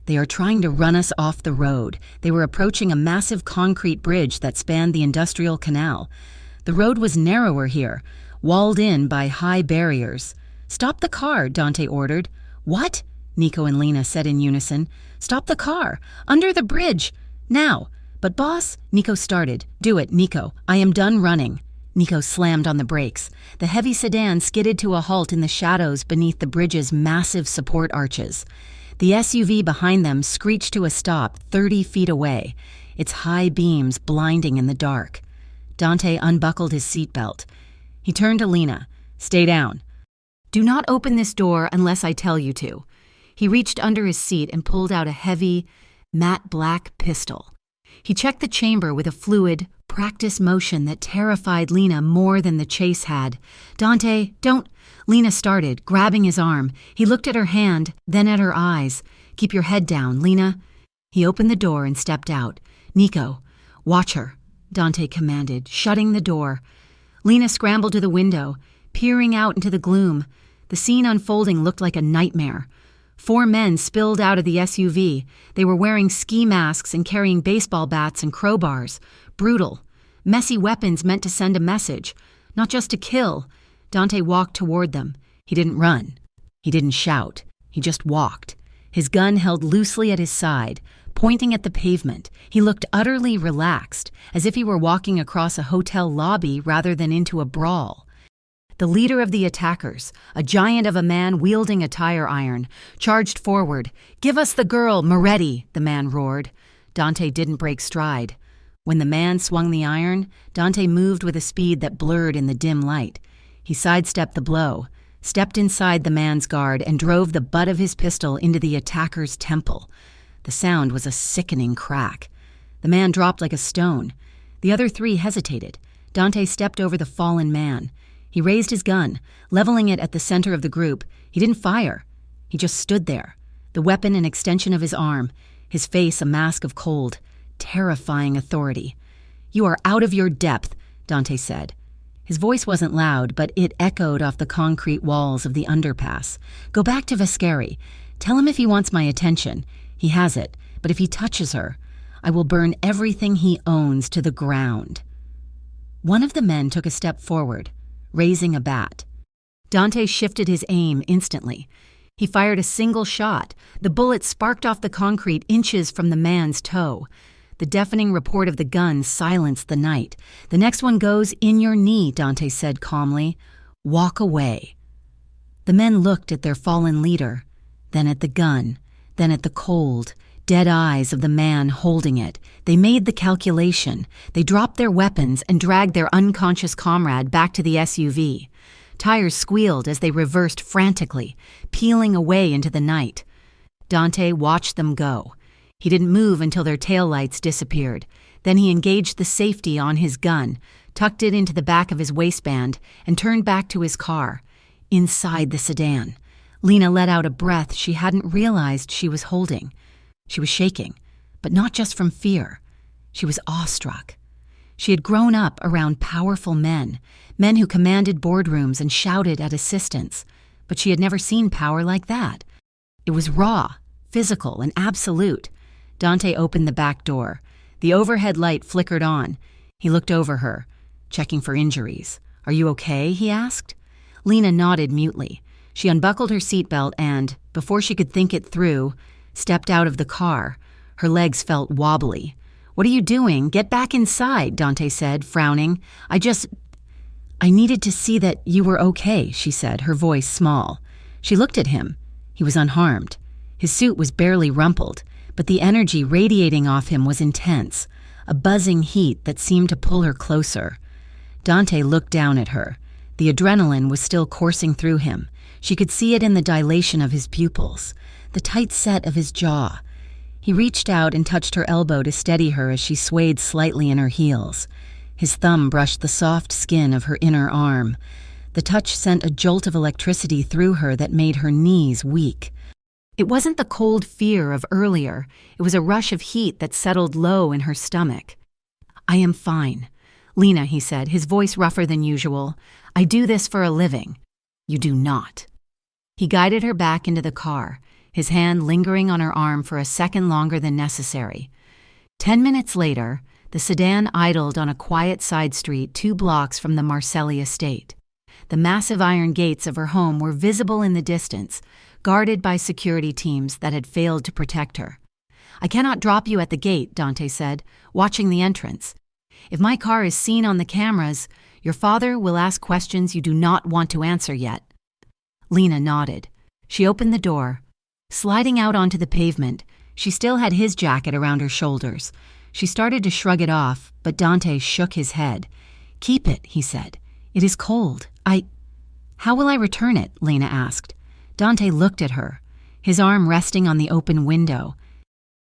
"They are trying to run us off the road." They were approaching a massive concrete bridge that spanned the industrial canal. The road was narrower here, walled in by high barriers. "Stop the car," Dante ordered. "What?" Nico and Lena said in unison. "Stop the car! Under the bridge! Now!" "But boss," Nico started. "Do it, Nico. I am done running." Nico slammed on the brakes. The heavy sedan skidded to a halt in the shadows beneath the bridge's massive support arches. The SUV behind them screeched to a stop 30 feet away, its high beams blinding in the dark. Dante unbuckled his seatbelt. He turned to Lena. "Stay down. Do not open this door unless I tell you to." He reached under his seat and pulled out a heavy, matte black pistol. He checked the chamber with a fluid, practiced motion that terrified Lena more than the chase had. "Dante, don't—" Lena started, grabbing his arm. He looked at her hand, then at her eyes. "Keep your head down, Lena." He opened the door and stepped out. "Nico, watch her," Dante commanded, shutting the door. Lena scrambled to the window, peering out into the gloom. The scene unfolding looked like a nightmare. 4 men spilled out of the SUV. They were wearing ski masks and carrying baseball bats and crowbars. Brutal. Messy weapons meant to send a message, not just to kill. Dante walked toward them. He didn't run. He didn't shout. He just walked, his gun held loosely at his side, pointing at the pavement. He looked utterly relaxed, as if he were walking across a hotel lobby rather than into a brawl. The leader of the attackers, a giant of a man wielding a tire iron, charged forward. "Give us the girl, Moretti," the man roared. Dante didn't break stride. When the man swung the iron, Dante moved with a speed that blurred in the dim light. He sidestepped the blow, stepped inside the man's guard, and drove the butt of his pistol into the attacker's temple. The sound was a sickening crack. The man dropped like a stone. The other three hesitated. Dante stepped over the fallen man. He raised his gun, leveling it at the center of the group. He didn't fire. He just stood there, the weapon an extension of his arm, his face a mask of cold, terrifying authority. "You are out of your depth," Dante said. His voice wasn't loud, but it echoed off the concrete walls of the underpass. "Go back to Vescari. Tell him if he wants my attention. He has it, but if he touches her, I will burn everything he owns to the ground." One of the men took a step forward, raising a bat. Dante shifted his aim instantly. He fired a single shot. The bullet sparked off the concrete inches from the man's toe. The deafening report of the gun silenced the night. "The next one goes in your knee," Dante said calmly. "Walk away." The men looked at their fallen leader, then at the gun, then at the cold, dead eyes of the man holding it. They made the calculation. They dropped their weapons and dragged their unconscious comrade back to the SUV. Tires squealed as they reversed frantically, peeling away into the night. Dante watched them go. He didn't move until their taillights disappeared. Then he engaged the safety on his gun, tucked it into the back of his waistband, and turned back to his car. Inside the sedan, Lena let out a breath she hadn't realized she was holding. She was shaking, but not just from fear. She was awestruck. She had grown up around powerful men who commanded boardrooms and shouted at assistants, but she had never seen power like that. It was raw, physical, and absolute. Dante opened the back door. The overhead light flickered on. He looked over her, checking for injuries. "Are you okay?" he asked. Lena nodded mutely. She unbuckled her seatbelt and, before she could think it through, stepped out of the car. Her legs felt wobbly. "What are you doing? Get back inside," Dante said, frowning. I needed to see that you were okay," she said, her voice small. She looked at him. He was unharmed. His suit was barely rumpled, but the energy radiating off him was intense, a buzzing heat that seemed to pull her closer. Dante looked down at her. The adrenaline was still coursing through him. She could see it in the dilation of his pupils, the tight set of his jaw. He reached out and touched her elbow to steady her as she swayed slightly in her heels. His thumb brushed the soft skin of her inner arm. The touch sent a jolt of electricity through her that made her knees weak. It wasn't the cold fear of earlier. It was a rush of heat that settled low in her stomach. "I am fine. Lena," he said, his voice rougher than usual. "I do this for a living. You do not." He guided her back into the car, his hand lingering on her arm for a second longer than necessary. 10 minutes later, the sedan idled on a quiet side street 2 blocks from the Marcelli estate. The massive iron gates of her home were visible in the distance, guarded by security teams that had failed to protect her. "I cannot drop you at the gate," Dante said, watching the entrance. "If my car is seen on the cameras, your father will ask questions you do not want to answer yet." Lena nodded. She opened the door. Sliding out onto the pavement, she still had his jacket around her shoulders. She started to shrug it off, but Dante shook his head. "Keep it," he said. "It is cold. How will I return it?" Lena asked. Dante looked at her, his arm resting on the open window.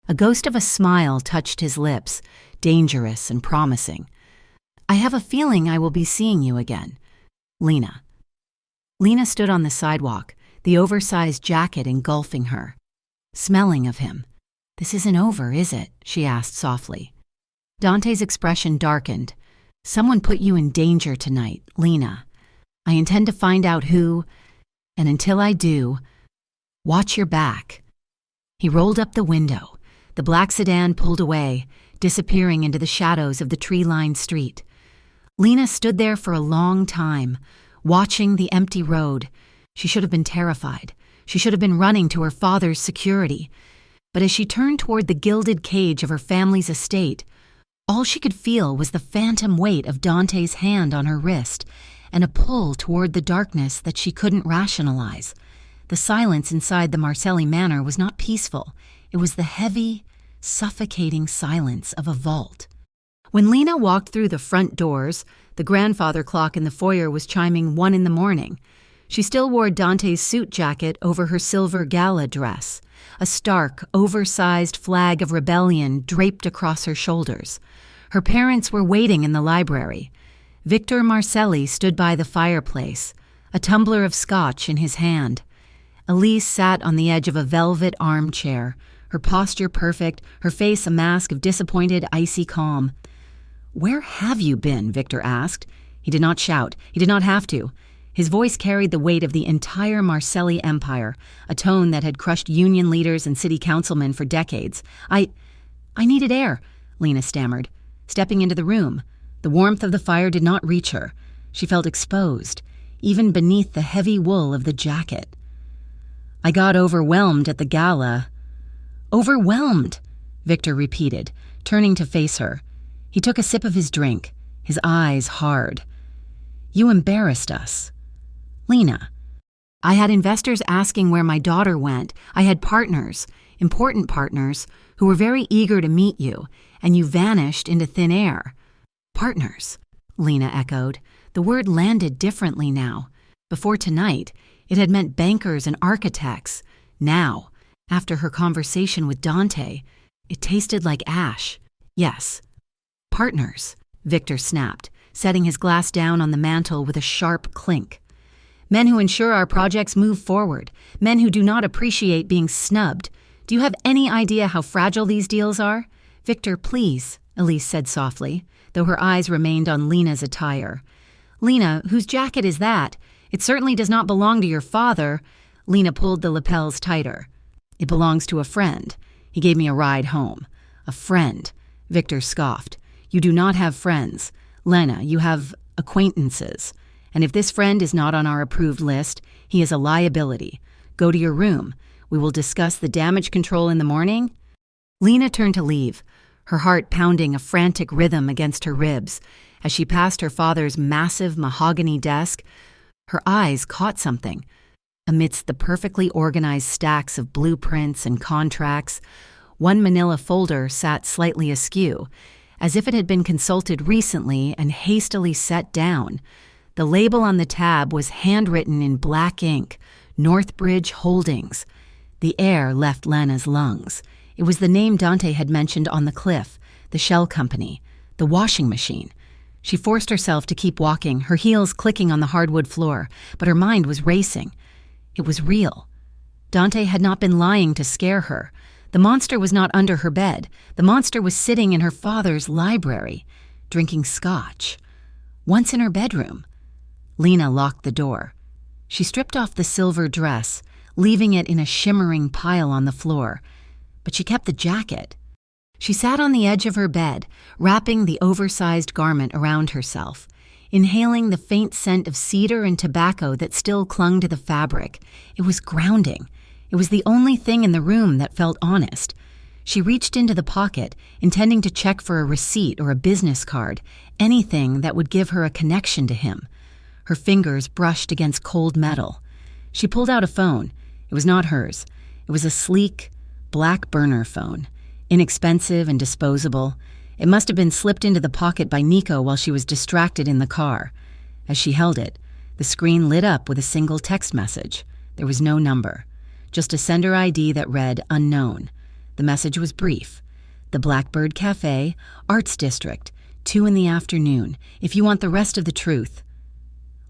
A ghost of a smile touched his lips, dangerous and promising. "I have a feeling I will be seeing you again. Lena." Lena stood on the sidewalk, the oversized jacket engulfing her, smelling of him. "This isn't over, is it?" she asked softly. Dante's expression darkened. "Someone put you in danger tonight, Lena. I intend to find out who, and until I do, watch your back." He rolled up the window. The black sedan pulled away, disappearing into the shadows of the tree-lined street. Lena stood there for a long time, watching the empty road. She should have been terrified. She should have been running to her father's security. But as she turned toward the gilded cage of her family's estate, all she could feel was the phantom weight of Dante's hand on her wrist and a pull toward the darkness that she couldn't rationalize. The silence inside the Marcelli manor was not peaceful. It was the heavy, suffocating silence of a vault. When Lena walked through the front doors, the grandfather clock in the foyer was chiming 1 a.m. She still wore Dante's suit jacket over her silver gala dress, a stark, oversized flag of rebellion draped across her shoulders. Her parents were waiting in the library. Victor Marcelli stood by the fireplace, a tumbler of scotch in his hand. Elise sat on the edge of a velvet armchair, her posture perfect, her face a mask of disappointed, icy calm. "Where have you been?" Victor asked. He did not shout. He did not have to. His voice carried the weight of the entire Marcelli empire, a tone that had crushed union leaders and city councilmen for decades. I needed air," Lena stammered. Stepping into the room, the warmth of the fire did not reach her. She felt exposed, even beneath the heavy wool of the jacket. "I got overwhelmed at the gala." "Overwhelmed," Victor repeated, turning to face her. He took a sip of his drink, his eyes hard. "You embarrassed us." "Lena, I had investors asking where my daughter went. I had partners, important partners, who were very eager to meet you, and you vanished into thin air." "Partners," Lena echoed. The word landed differently now. Before tonight, it had meant bankers and architects. Now, after her conversation with Dante, it tasted like ash. "Yes, partners," Victor snapped, setting his glass down on the mantel with a sharp clink. "Men who ensure our projects move forward, men who do not appreciate being snubbed. Do you have any idea how fragile these deals are?" "Victor, please," Elise said softly, though her eyes remained on Lena's attire. "Lena, whose jacket is that? It certainly does not belong to your father." Lena pulled the lapels tighter. "It belongs to a friend. He gave me a ride home." "A friend," Victor scoffed. "You do not have friends. Lena, you have acquaintances. And if this friend is not on our approved list, he is a liability. Go to your room. We will discuss the damage control in the morning." Lena turned to leave, her heart pounding a frantic rhythm against her ribs. As she passed her father's massive mahogany desk, her eyes caught something. Amidst the perfectly organized stacks of blueprints and contracts, one manila folder sat slightly askew, as if it had been consulted recently and hastily set down. The label on the tab was handwritten in black ink, Northbridge Holdings. The air left Lena's lungs. It was the name Dante had mentioned on the cliff, the shell company, the washing machine. She forced herself to keep walking, her heels clicking on the hardwood floor, but her mind was racing. It was real. Dante had not been lying to scare her. The monster was not under her bed. The monster was sitting in her father's library, drinking scotch. Once in her bedroom. Lena locked the door. She stripped off the silver dress, leaving it in a shimmering pile on the floor. But she kept the jacket. She sat on the edge of her bed, wrapping the oversized garment around herself, inhaling the faint scent of cedar and tobacco that still clung to the fabric. It was grounding. It was the only thing in the room that felt honest. She reached into the pocket, intending to check for a receipt or a business card, anything that would give her a connection to him. Her fingers brushed against cold metal. She pulled out a phone. It was not hers. It was a sleek, black burner phone, inexpensive and disposable. It must have been slipped into the pocket by Nico while she was distracted in the car. As she held it, the screen lit up with a single text message. There was no number, just a sender ID that read unknown. The message was brief. "The Blackbird Cafe, Arts District, 2 p.m. if you want the rest of the truth."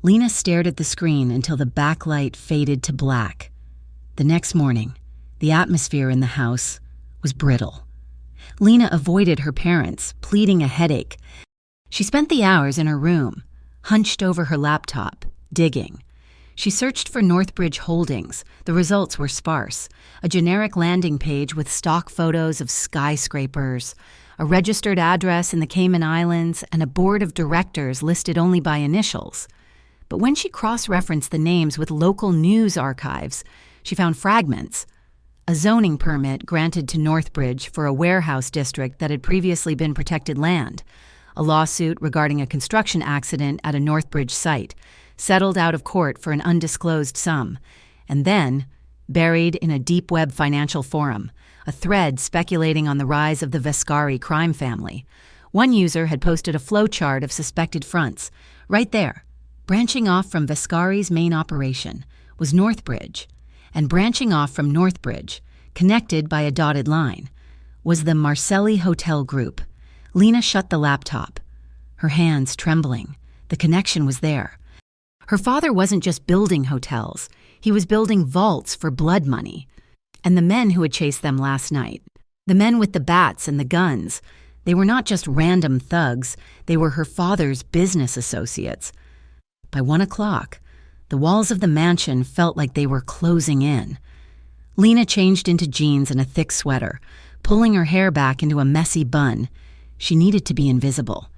Lena stared at the screen until the backlight faded to black. The next morning, the atmosphere in the house was brittle. Lena avoided her parents, pleading a headache. She spent the hours in her room, hunched over her laptop, digging. She searched for Northbridge Holdings. The results were sparse. A generic landing page with stock photos of skyscrapers, a registered address in the Cayman Islands, and a board of directors listed only by initials. But when she cross-referenced the names with local news archives, she found fragments. A zoning permit granted to Northbridge for a warehouse district that had previously been protected land. a lawsuit regarding a construction accident at a Northbridge site, settled out of court for an undisclosed sum, and then, buried in a deep web financial forum, a thread speculating on the rise of the Vescari crime family. One user had posted a flowchart of suspected fronts. Right there, branching off from Vescari's main operation, was Northbridge, and branching off from Northbridge, connected by a dotted line, was the Marcelli Hotel Group. Lena shut the laptop, her hands trembling. The connection was there. Her father wasn't just building hotels, he was building vaults for blood money. And the men who had chased them last night, the men with the bats and the guns, they were not just random thugs, they were her father's business associates. By 1 o'clock, the walls of the mansion felt like they were closing in. Lena changed into jeans and a thick sweater, pulling her hair back into a messy bun. She needed to be invisible.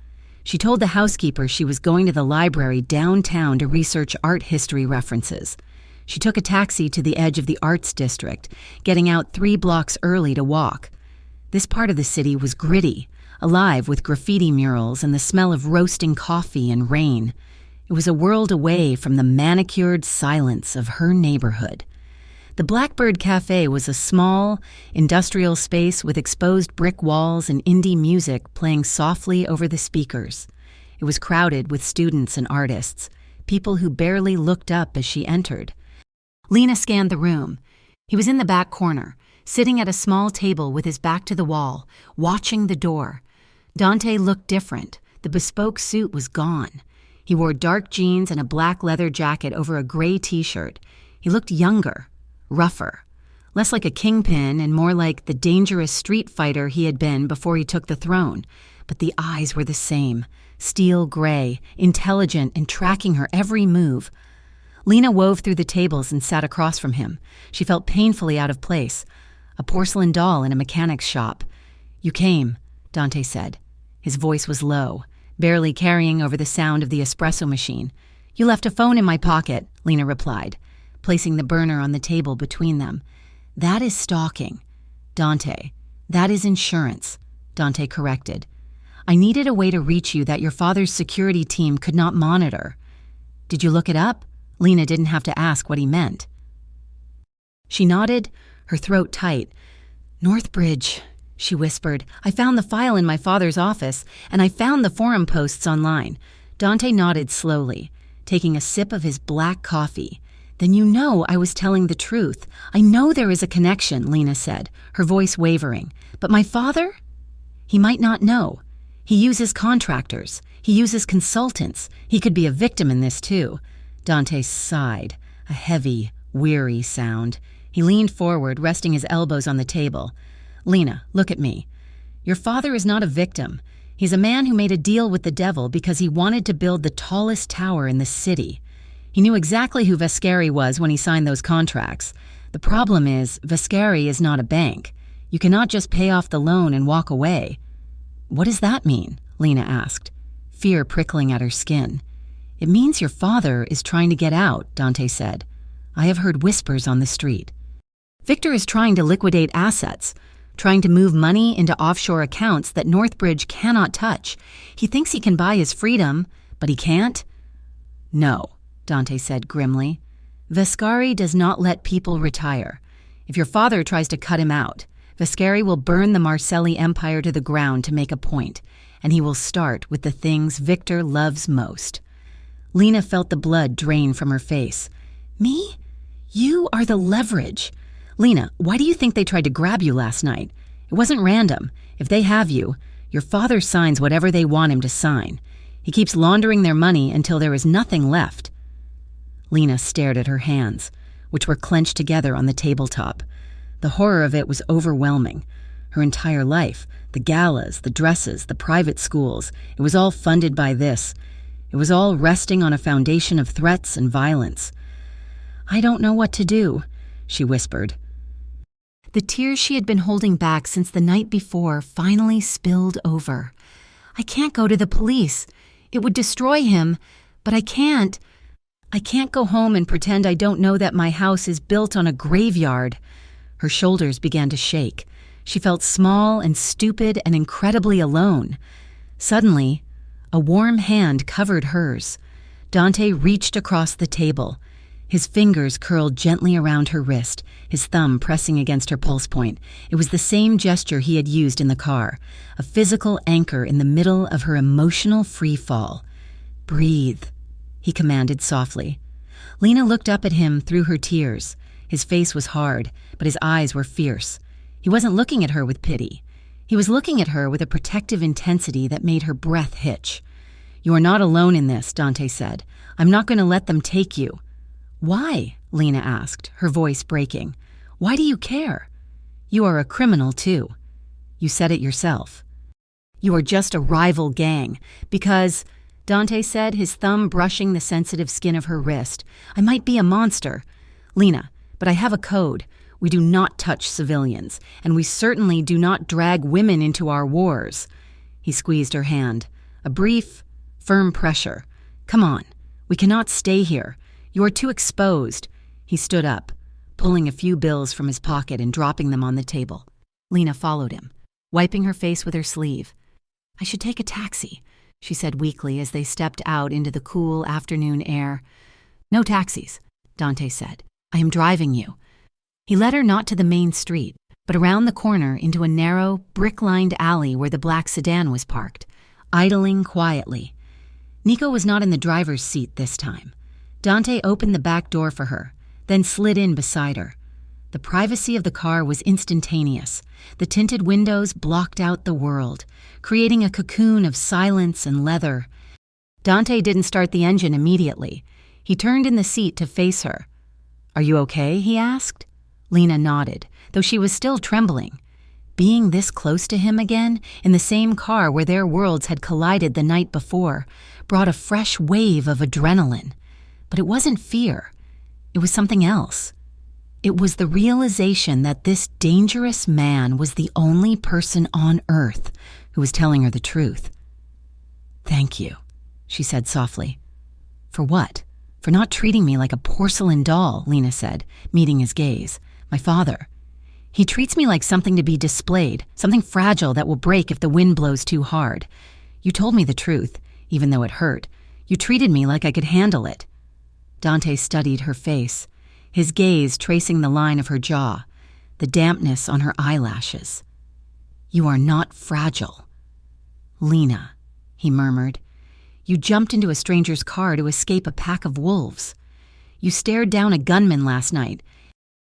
She told the housekeeper she was going to the library downtown to research art history references. She took a taxi to the edge of the arts district, getting out 3 blocks early to walk. This part of the city was gritty, alive with graffiti murals and the smell of roasting coffee and rain. It was a world away from the manicured silence of her neighborhood. The Blackbird Cafe was a small, industrial space with exposed brick walls and indie music playing softly over the speakers. It was crowded with students and artists, people who barely looked up as she entered. Lena scanned the room. He was in the back corner, sitting at a small table with his back to the wall, watching the door. Dante looked different. The bespoke suit was gone. He wore dark jeans and a black leather jacket over a gray t-shirt. He looked younger, rougher, less like a kingpin and more like the dangerous street fighter he had been before he took the throne. But the eyes were the same, steel gray, intelligent and tracking her every move. Lena wove through the tables and sat across from him. She felt painfully out of place, a porcelain doll in a mechanic's shop. "You came," Dante said. His voice was low, barely carrying over the sound of the espresso machine. "You left a phone in my pocket," Lena replied, placing the burner on the table between them. "That is stalking." "Dante, that is insurance," Dante corrected. "I needed a way to reach you that your father's security team could not monitor." "Did you look it up?" Lena didn't have to ask what he meant. She nodded, her throat tight. "Northbridge," she whispered. "I found the file in my father's office, and I found the forum posts online." Dante nodded slowly, taking a sip of his black coffee. "Then you know I was telling the truth. I know there is a connection," Lena said, her voice wavering. "But my father? He might not know. He uses contractors. He uses consultants. He could be a victim in this too." Dante sighed, a heavy, weary sound. He leaned forward, resting his elbows on the table. "Lena, look at me. Your father is not a victim. He's a man who made a deal with the devil because he wanted to build the tallest tower in the city. He knew exactly who Vescari was when he signed those contracts. The problem is, Vescari is not a bank. You cannot just pay off the loan and walk away." "What does that mean?" Lena asked, fear prickling at her skin. "It means your father is trying to get out," Dante said. "I have heard whispers on the street. Victor is trying to liquidate assets, trying to move money into offshore accounts that Northbridge cannot touch. He thinks he can buy his freedom, but he can't." "No," Dante said grimly. "Vescari does not let people retire. If your father tries to cut him out, Vescari will burn the Marcelli empire to the ground to make a point, and he will start with the things Victor loves most." Lena felt the blood drain from her face. "Me? You are the leverage. Lena, why do you think they tried to grab you last night? It wasn't random. If they have you, your father signs whatever they want him to sign. He keeps laundering their money until there is nothing left." Lena stared at her hands, which were clenched together on the tabletop. The horror of it was overwhelming. Her entire life, the galas, the dresses, the private schools, it was all funded by this. It was all resting on a foundation of threats and violence. "I don't know what to do," she whispered. The tears she had been holding back since the night before finally spilled over. "I can't go to the police. It would destroy him, but I can't. I can't go home and pretend I don't know that my house is built on a graveyard." Her shoulders began to shake. She felt small and stupid and incredibly alone. Suddenly, A warm hand covered hers. Dante reached across the table. His fingers curled gently around her wrist, his thumb pressing against her pulse point. It was the same gesture he had used in the car, a physical anchor in the middle of her emotional free fall. "Breathe," he commanded softly. Lena looked up at him through her tears. His face was hard, but his eyes were fierce. He wasn't looking at her with pity. He was looking at her with a protective intensity that made her breath hitch. "You are not alone in this," Dante said. "I'm not going to let them take you." "Why?" Lena asked, her voice breaking. "Why do you care? You are a criminal, too. You said it yourself. You are just a rival gang, because," Dante said, his thumb brushing the sensitive skin of her wrist, "I might be a monster. Lena, but I have a code. We do not touch civilians, and we certainly do not drag women into our wars." He squeezed her hand. A brief, firm pressure. "Come on. We cannot stay here. You are too exposed." He stood up, pulling a few bills from his pocket and dropping them on the table. Lena followed him, wiping her face with her sleeve. "I should take a taxi," she said weakly as they stepped out into the cool afternoon air. "No taxis," Dante said. "I am driving you." He led her not to the main street, but around the corner into a narrow, brick-lined alley where the black sedan was parked, idling quietly. Nico was not in the driver's seat this time. Dante opened the back door for her, then slid in beside her. The privacy of the car was instantaneous. The tinted windows blocked out the world, creating a cocoon of silence and leather. Dante didn't start the engine immediately. He turned in the seat to face her. "Are you okay?" he asked. Lena nodded, though she was still trembling. Being this close to him again, in the same car where their worlds had collided the night before, brought a fresh wave of adrenaline. But it wasn't fear. It was something else. It was the realization that this dangerous man was the only person on Earth who was telling her the truth. "Thank you," she said softly. "For what?" "For not treating me like a porcelain doll," Lena said, meeting his gaze. "My father. He treats me like something to be displayed, something fragile that will break if the wind blows too hard. You told me the truth, even though it hurt. You treated me like I could handle it." Dante studied her face, his gaze tracing the line of her jaw, the dampness on her eyelashes. "You are not fragile." "Lena," he murmured, "you jumped into a stranger's car to escape a pack of wolves. You stared down a gunman last night.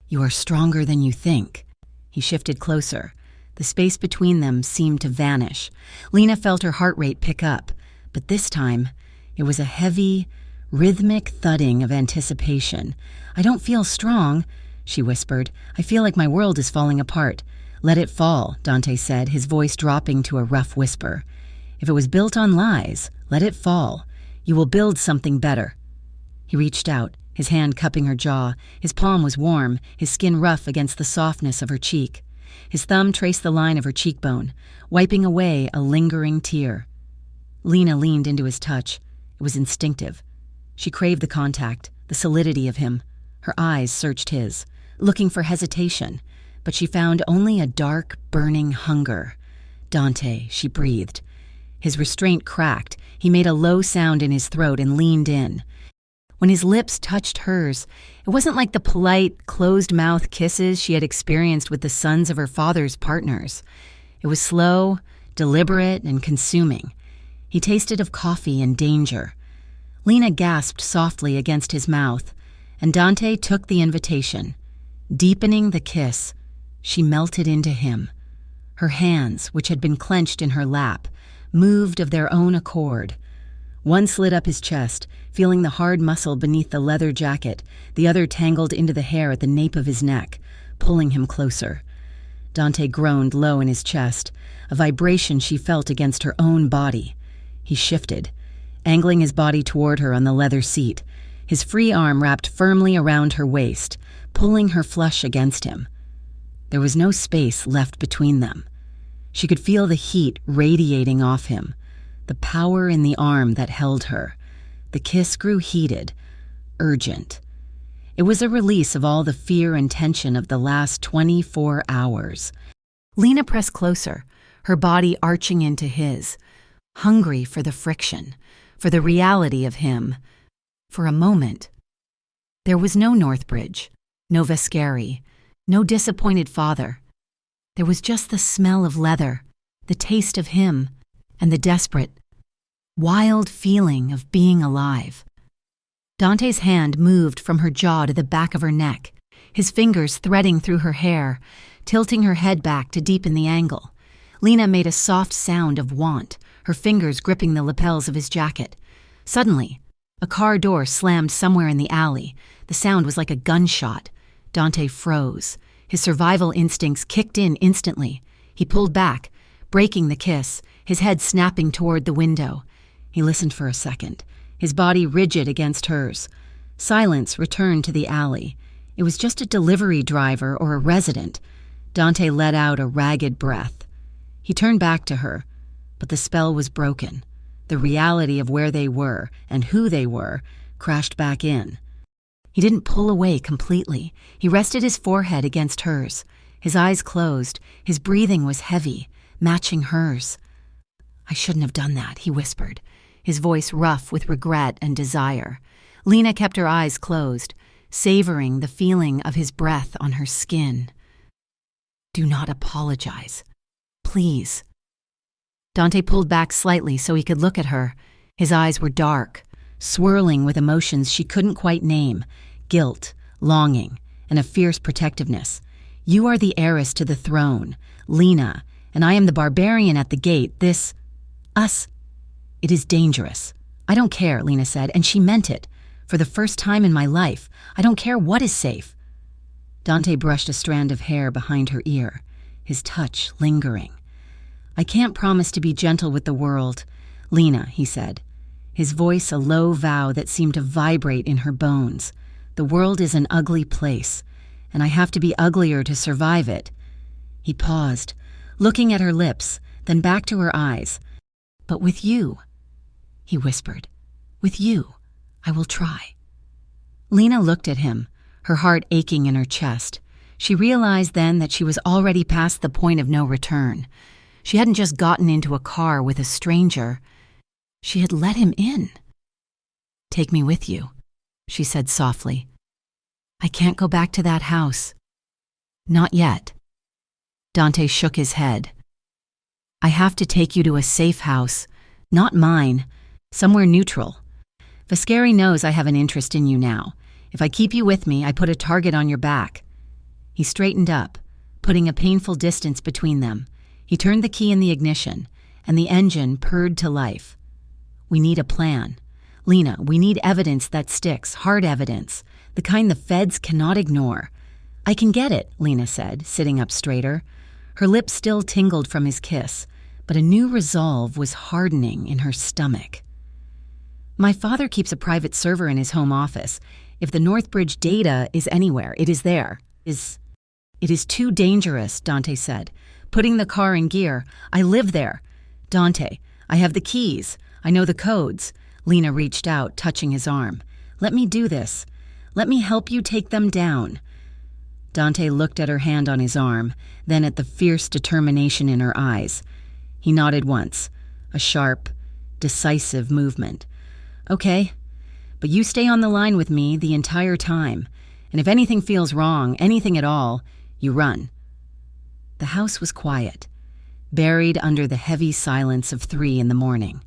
You are stronger than you think." He shifted closer. The space between them seemed to vanish. Lena felt her heart rate pick up, but this time it was a heavy, rhythmic thudding of anticipation. "I don't feel strong," she whispered. "I feel like my world is falling apart." "Let it fall," Dante said, his voice dropping to a rough whisper. "If it was built on lies, let it fall. You will build something better." He reached out, his hand cupping her jaw. His palm was warm, his skin rough against the softness of her cheek. His thumb traced the line of her cheekbone, wiping away a lingering tear. Lena leaned into his touch. It was instinctive. She craved the contact, the solidity of him. Her eyes searched his, looking for hesitation, but she found only a dark, burning hunger. "Dante," she breathed. His restraint cracked. He made a low sound in his throat and leaned in. When his lips touched hers, it wasn't like the polite, closed-mouth kisses she had experienced with the sons of her father's partners. It was slow, deliberate, and consuming. He tasted of coffee and danger. Lena gasped softly against his mouth, and Dante took the invitation. Deepening the kiss, she melted into him. Her hands, which had been clenched in her lap, moved of their own accord. One slid up his chest, feeling the hard muscle beneath the leather jacket, the other tangled into the hair at the nape of his neck, pulling him closer. Dante groaned low in his chest, a vibration she felt against her own body. He shifted, angling his body toward her on the leather seat, his free arm wrapped firmly around her waist, pulling her flush against him. There was no space left between them. She could feel the heat radiating off him, the power in the arm that held her. The kiss grew heated, urgent. It was a release of all the fear and tension of the last 24 hours. Lena pressed closer, her body arching into his. hungry for the friction, for the reality of him. For a moment, there was no Northbridge, no Vascari, no disappointed father. There was just the smell of leather, the taste of him, and the desperate, wild feeling of being alive. Dante's hand moved from her jaw to the back of her neck, his fingers threading through her hair, tilting her head back to deepen the angle. Lena made a soft sound of want, her fingers gripping the lapels of his jacket. Suddenly, a car door slammed somewhere in the alley. The sound was like a gunshot. Dante froze. His survival instincts kicked in instantly. He pulled back, breaking the kiss, his head snapping toward the window. He listened for a second, his body rigid against hers. Silence returned to the alley. It was just a delivery driver or a resident. Dante let out a ragged breath. He turned back to her, but the spell was broken. The reality of where they were and who they were crashed back in. He didn't pull away completely. He rested his forehead against hers. His eyes closed. His breathing was heavy, matching hers. "I shouldn't have done that," he whispered, his voice rough with regret and desire. Lena kept her eyes closed, savoring the feeling of his breath on her skin. "Do not apologize. Please." Dante pulled back slightly so he could look at her. His eyes were dark, swirling with emotions she couldn't quite name: guilt, longing, and a fierce protectiveness. "You are the heiress to the throne, Lena, and I am the barbarian at the gate. Us. It is dangerous." "I don't care," Lena said, and she meant it. "For the first time in my life, I don't care what is safe." Dante brushed a strand of hair behind her ear, his touch lingering. "I can't promise to be gentle with the world, Lena," he said, his voice a low vow that seemed to vibrate in her bones. "The world is an ugly place, and I have to be uglier to survive it." He paused, looking at her lips, then back to her eyes. "But with you," he whispered, "with you, I will try." Lena looked at him, her heart aching in her chest. She realized then that she was already past the point of no return. She hadn't just gotten into a car with a stranger. She had let him in. "Take me with you," she said softly. "I can't go back to that house." "Not yet." Dante shook his head. "I have to take you to a safe house, not mine, somewhere neutral. Vascari knows I have an interest in you now. If I keep you with me, I put a target on your back." He straightened up, putting a painful distance between them. He turned the key in the ignition, and the engine purred to life. "We need a plan. Lena, we need evidence that sticks, hard evidence, the kind the feds cannot ignore." "I can get it," Lena said, sitting up straighter. Her lips still tingled from his kiss, but a new resolve was hardening in her stomach. "My father keeps a private server in his home office. If the Northbridge data is anywhere, it is there. It is too dangerous," Dante said, putting the car in gear. "I live there. Dante, I have the keys. I know the codes." Lena reached out, touching his arm. "Let me do this. Let me help you take them down." Dante looked at her hand on his arm, then at the fierce determination in her eyes. He nodded once, a sharp, decisive movement. "Okay, but you stay on the line with me the entire time, and if anything feels wrong, anything at all, you run." The house was quiet, buried under the heavy silence of 3 in the morning.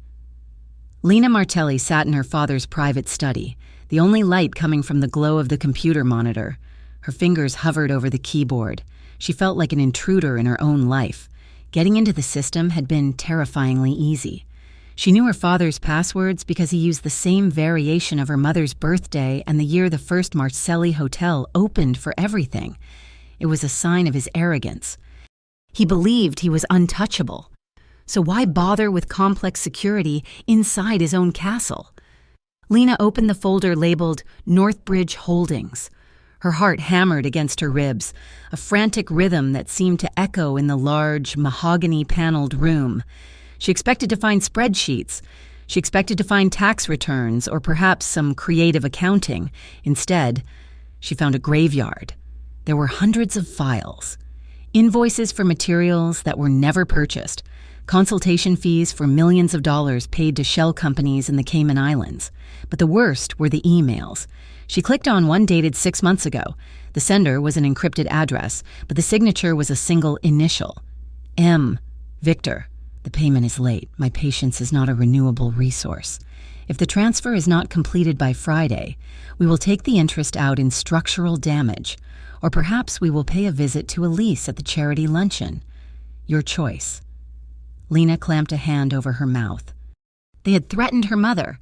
Lena Martelli sat in her father's private study, the only light coming from the glow of the computer monitor. Her fingers hovered over the keyboard. She felt like an intruder in her own life. Getting into the system had been terrifyingly easy. She knew her father's passwords because he used the same variation of her mother's birthday and the year the first Marcelli Hotel opened for everything. It was a sign of his arrogance. He believed he was untouchable. So why bother with complex security inside his own castle? Lena opened the folder labeled Northbridge Holdings. Her heart hammered against her ribs, a frantic rhythm that seemed to echo in the large, mahogany-paneled room. She expected to find spreadsheets. She expected to find tax returns or perhaps some creative accounting. Instead, she found a graveyard. There were hundreds of files. Invoices for materials that were never purchased. consultation fees for millions of dollars paid to shell companies in the Cayman Islands. But the worst were the emails. She clicked on one dated 6 months ago. The sender was an encrypted address, but the signature was a single initial. M. Victor. The payment is late. My patience is not a renewable resource. If the transfer is not completed by Friday, we will take the interest out in structural damage, or perhaps we will pay a visit to Elise at the charity luncheon. Your choice. Lena clamped a hand over her mouth. They had threatened her mother,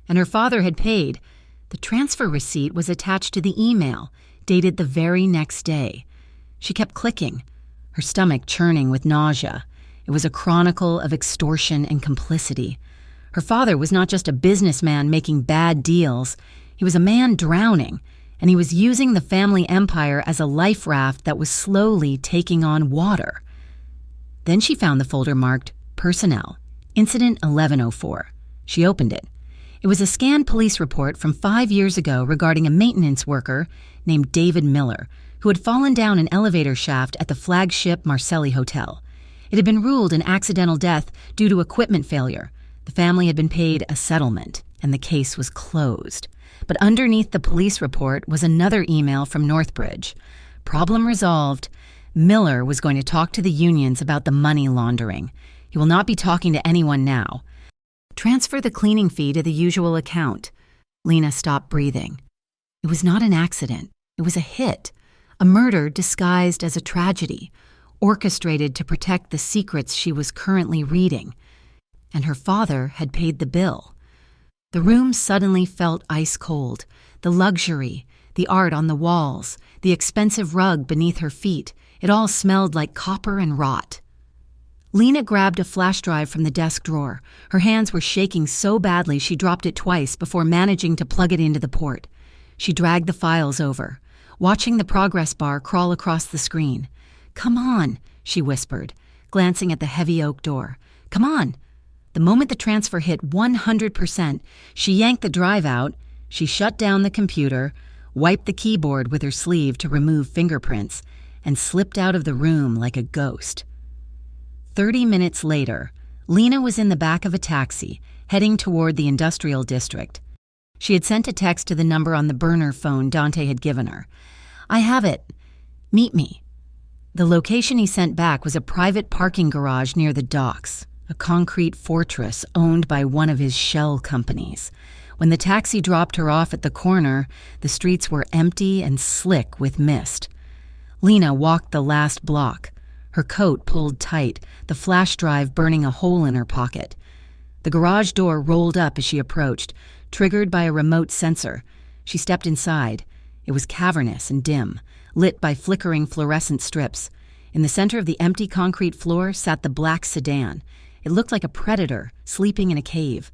and her father had paid. The transfer receipt was attached to the email, dated the very next day. She kept clicking, her stomach churning with nausea. It was a chronicle of extortion and complicity. Her father was not just a businessman making bad deals. He was a man drowning, and he was using the family empire as a life raft that was slowly taking on water. Then she found the folder marked Personnel, Incident 1104. She opened it. It was a scanned police report from 5 years ago regarding a maintenance worker named David Miller, who had fallen down an elevator shaft at the flagship Marcelli Hotel. It had been ruled an accidental death due to equipment failure. The family had been paid a settlement, and the case was closed. But underneath the police report was another email from Northbridge. Problem resolved. Miller was going to talk to the unions about the money laundering. He will not be talking to anyone now. Transfer the cleaning fee to the usual account. Lena stopped breathing. It was not an accident. It was a hit. A murder disguised as a tragedy, orchestrated to protect the secrets she was currently reading. And her father had paid the bill. The room suddenly felt ice cold. The luxury, the art on the walls, the expensive rug beneath her feet, it all smelled like copper and rot. Lena grabbed a flash drive from the desk drawer. Her hands were shaking so badly she dropped it twice before managing to plug it into the port. She dragged the files over, watching the progress bar crawl across the screen. "Come on," she whispered, glancing at the heavy oak door. "Come on." The moment the transfer hit 100%, she yanked the drive out, she shut down the computer, wiped the keyboard with her sleeve to remove fingerprints, and slipped out of the room like a ghost. 30 minutes later, Lena was in the back of a taxi, heading toward the industrial district. She had sent a text to the number on the burner phone Dante had given her. "I have it. Meet me." The location he sent back was a private parking garage near the docks, a concrete fortress owned by one of his shell companies. When the taxi dropped her off at the corner, the streets were empty and slick with mist. Lena walked the last block, her coat pulled tight, the flash drive burning a hole in her pocket. The garage door rolled up as she approached, triggered by a remote sensor. She stepped inside. It was cavernous and dim, lit by flickering fluorescent strips. In the center of the empty concrete floor sat the black sedan. It looked like a predator sleeping in a cave.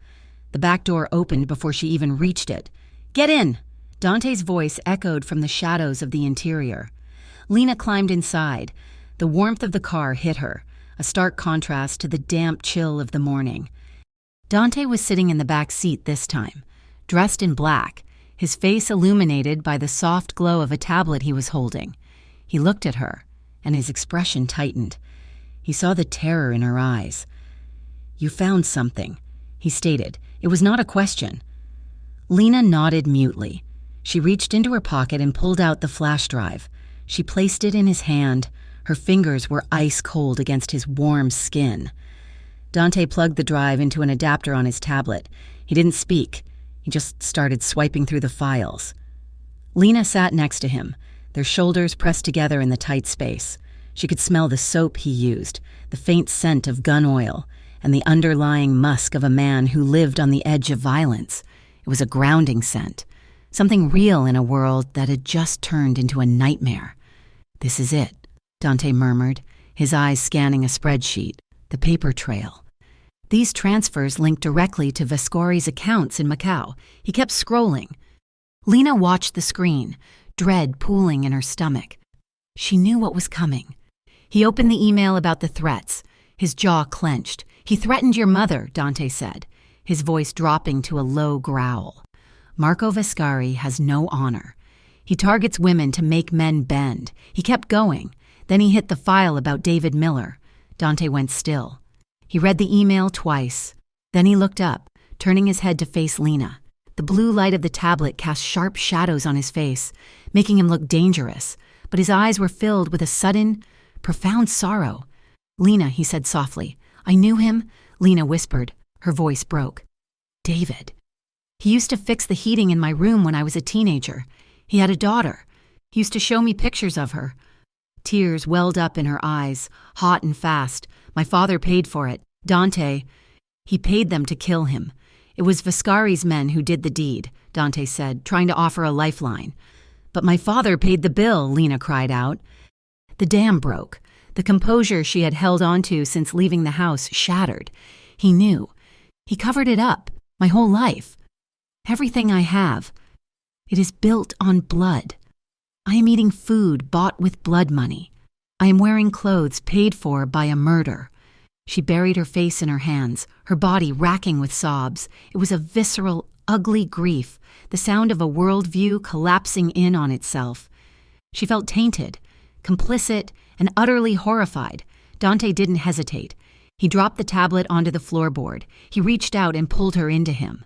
The back door opened before she even reached it. "Get in!" Dante's voice echoed from the shadows of the interior. Lena climbed inside. The warmth of the car hit her, a stark contrast to the damp chill of the morning. Dante was sitting in the back seat this time, dressed in black, his face illuminated by the soft glow of a tablet he was holding. He looked at her, and his expression tightened. He saw the terror in her eyes. "You found something," he stated. It was not a question. Lena nodded mutely. She reached into her pocket and pulled out the flash drive. She placed it in his hand. Her fingers were ice cold against his warm skin. Dante plugged the drive into an adapter on his tablet. He didn't speak. He just started swiping through the files. Lena sat next to him, their shoulders pressed together in the tight space. She could smell the soap he used, the faint scent of gun oil, and the underlying musk of a man who lived on the edge of violence. It was a grounding scent, something real in a world that had just turned into a nightmare. "This is it," Dante murmured, his eyes scanning a spreadsheet, the paper trail. These transfers linked directly to Vescori's accounts in Macau. He kept scrolling. Lena watched the screen, dread pooling in her stomach. She knew what was coming. He opened the email about the threats. His jaw clenched. "He threatened your mother," Dante said, his voice dropping to a low growl. "Marco Vescari has no honor. He targets women to make men bend." He kept going. Then he hit the file about David Miller. Dante went still. He read the email twice. Then he looked up, turning his head to face Lena. The blue light of the tablet cast sharp shadows on his face, making him look dangerous, but his eyes were filled with a sudden, profound sorrow. "Lena," he said softly. "I knew him," Lena whispered. Her voice broke. "David. He used to fix the heating in my room when I was a teenager. He had a daughter. He used to show me pictures of her." Tears welled up in her eyes, hot and fast. "My father paid for it. Dante. He paid them to kill him. It was Viscari's men who did the deed," Dante said, trying to offer a lifeline. "But my father paid the bill," Lena cried out. The dam broke. The composure she had held onto since leaving the house shattered. He knew. He covered it up, my whole life. Everything I have. It is built on blood. I am eating food bought with blood money. I am wearing clothes paid for by a murder. She buried her face in her hands, her body racking with sobs. It was a visceral, ugly grief, the sound of a worldview collapsing in on itself. She felt tainted, complicit, and utterly horrified. Dante didn't hesitate. He dropped the tablet onto the floorboard. He reached out and pulled her into him.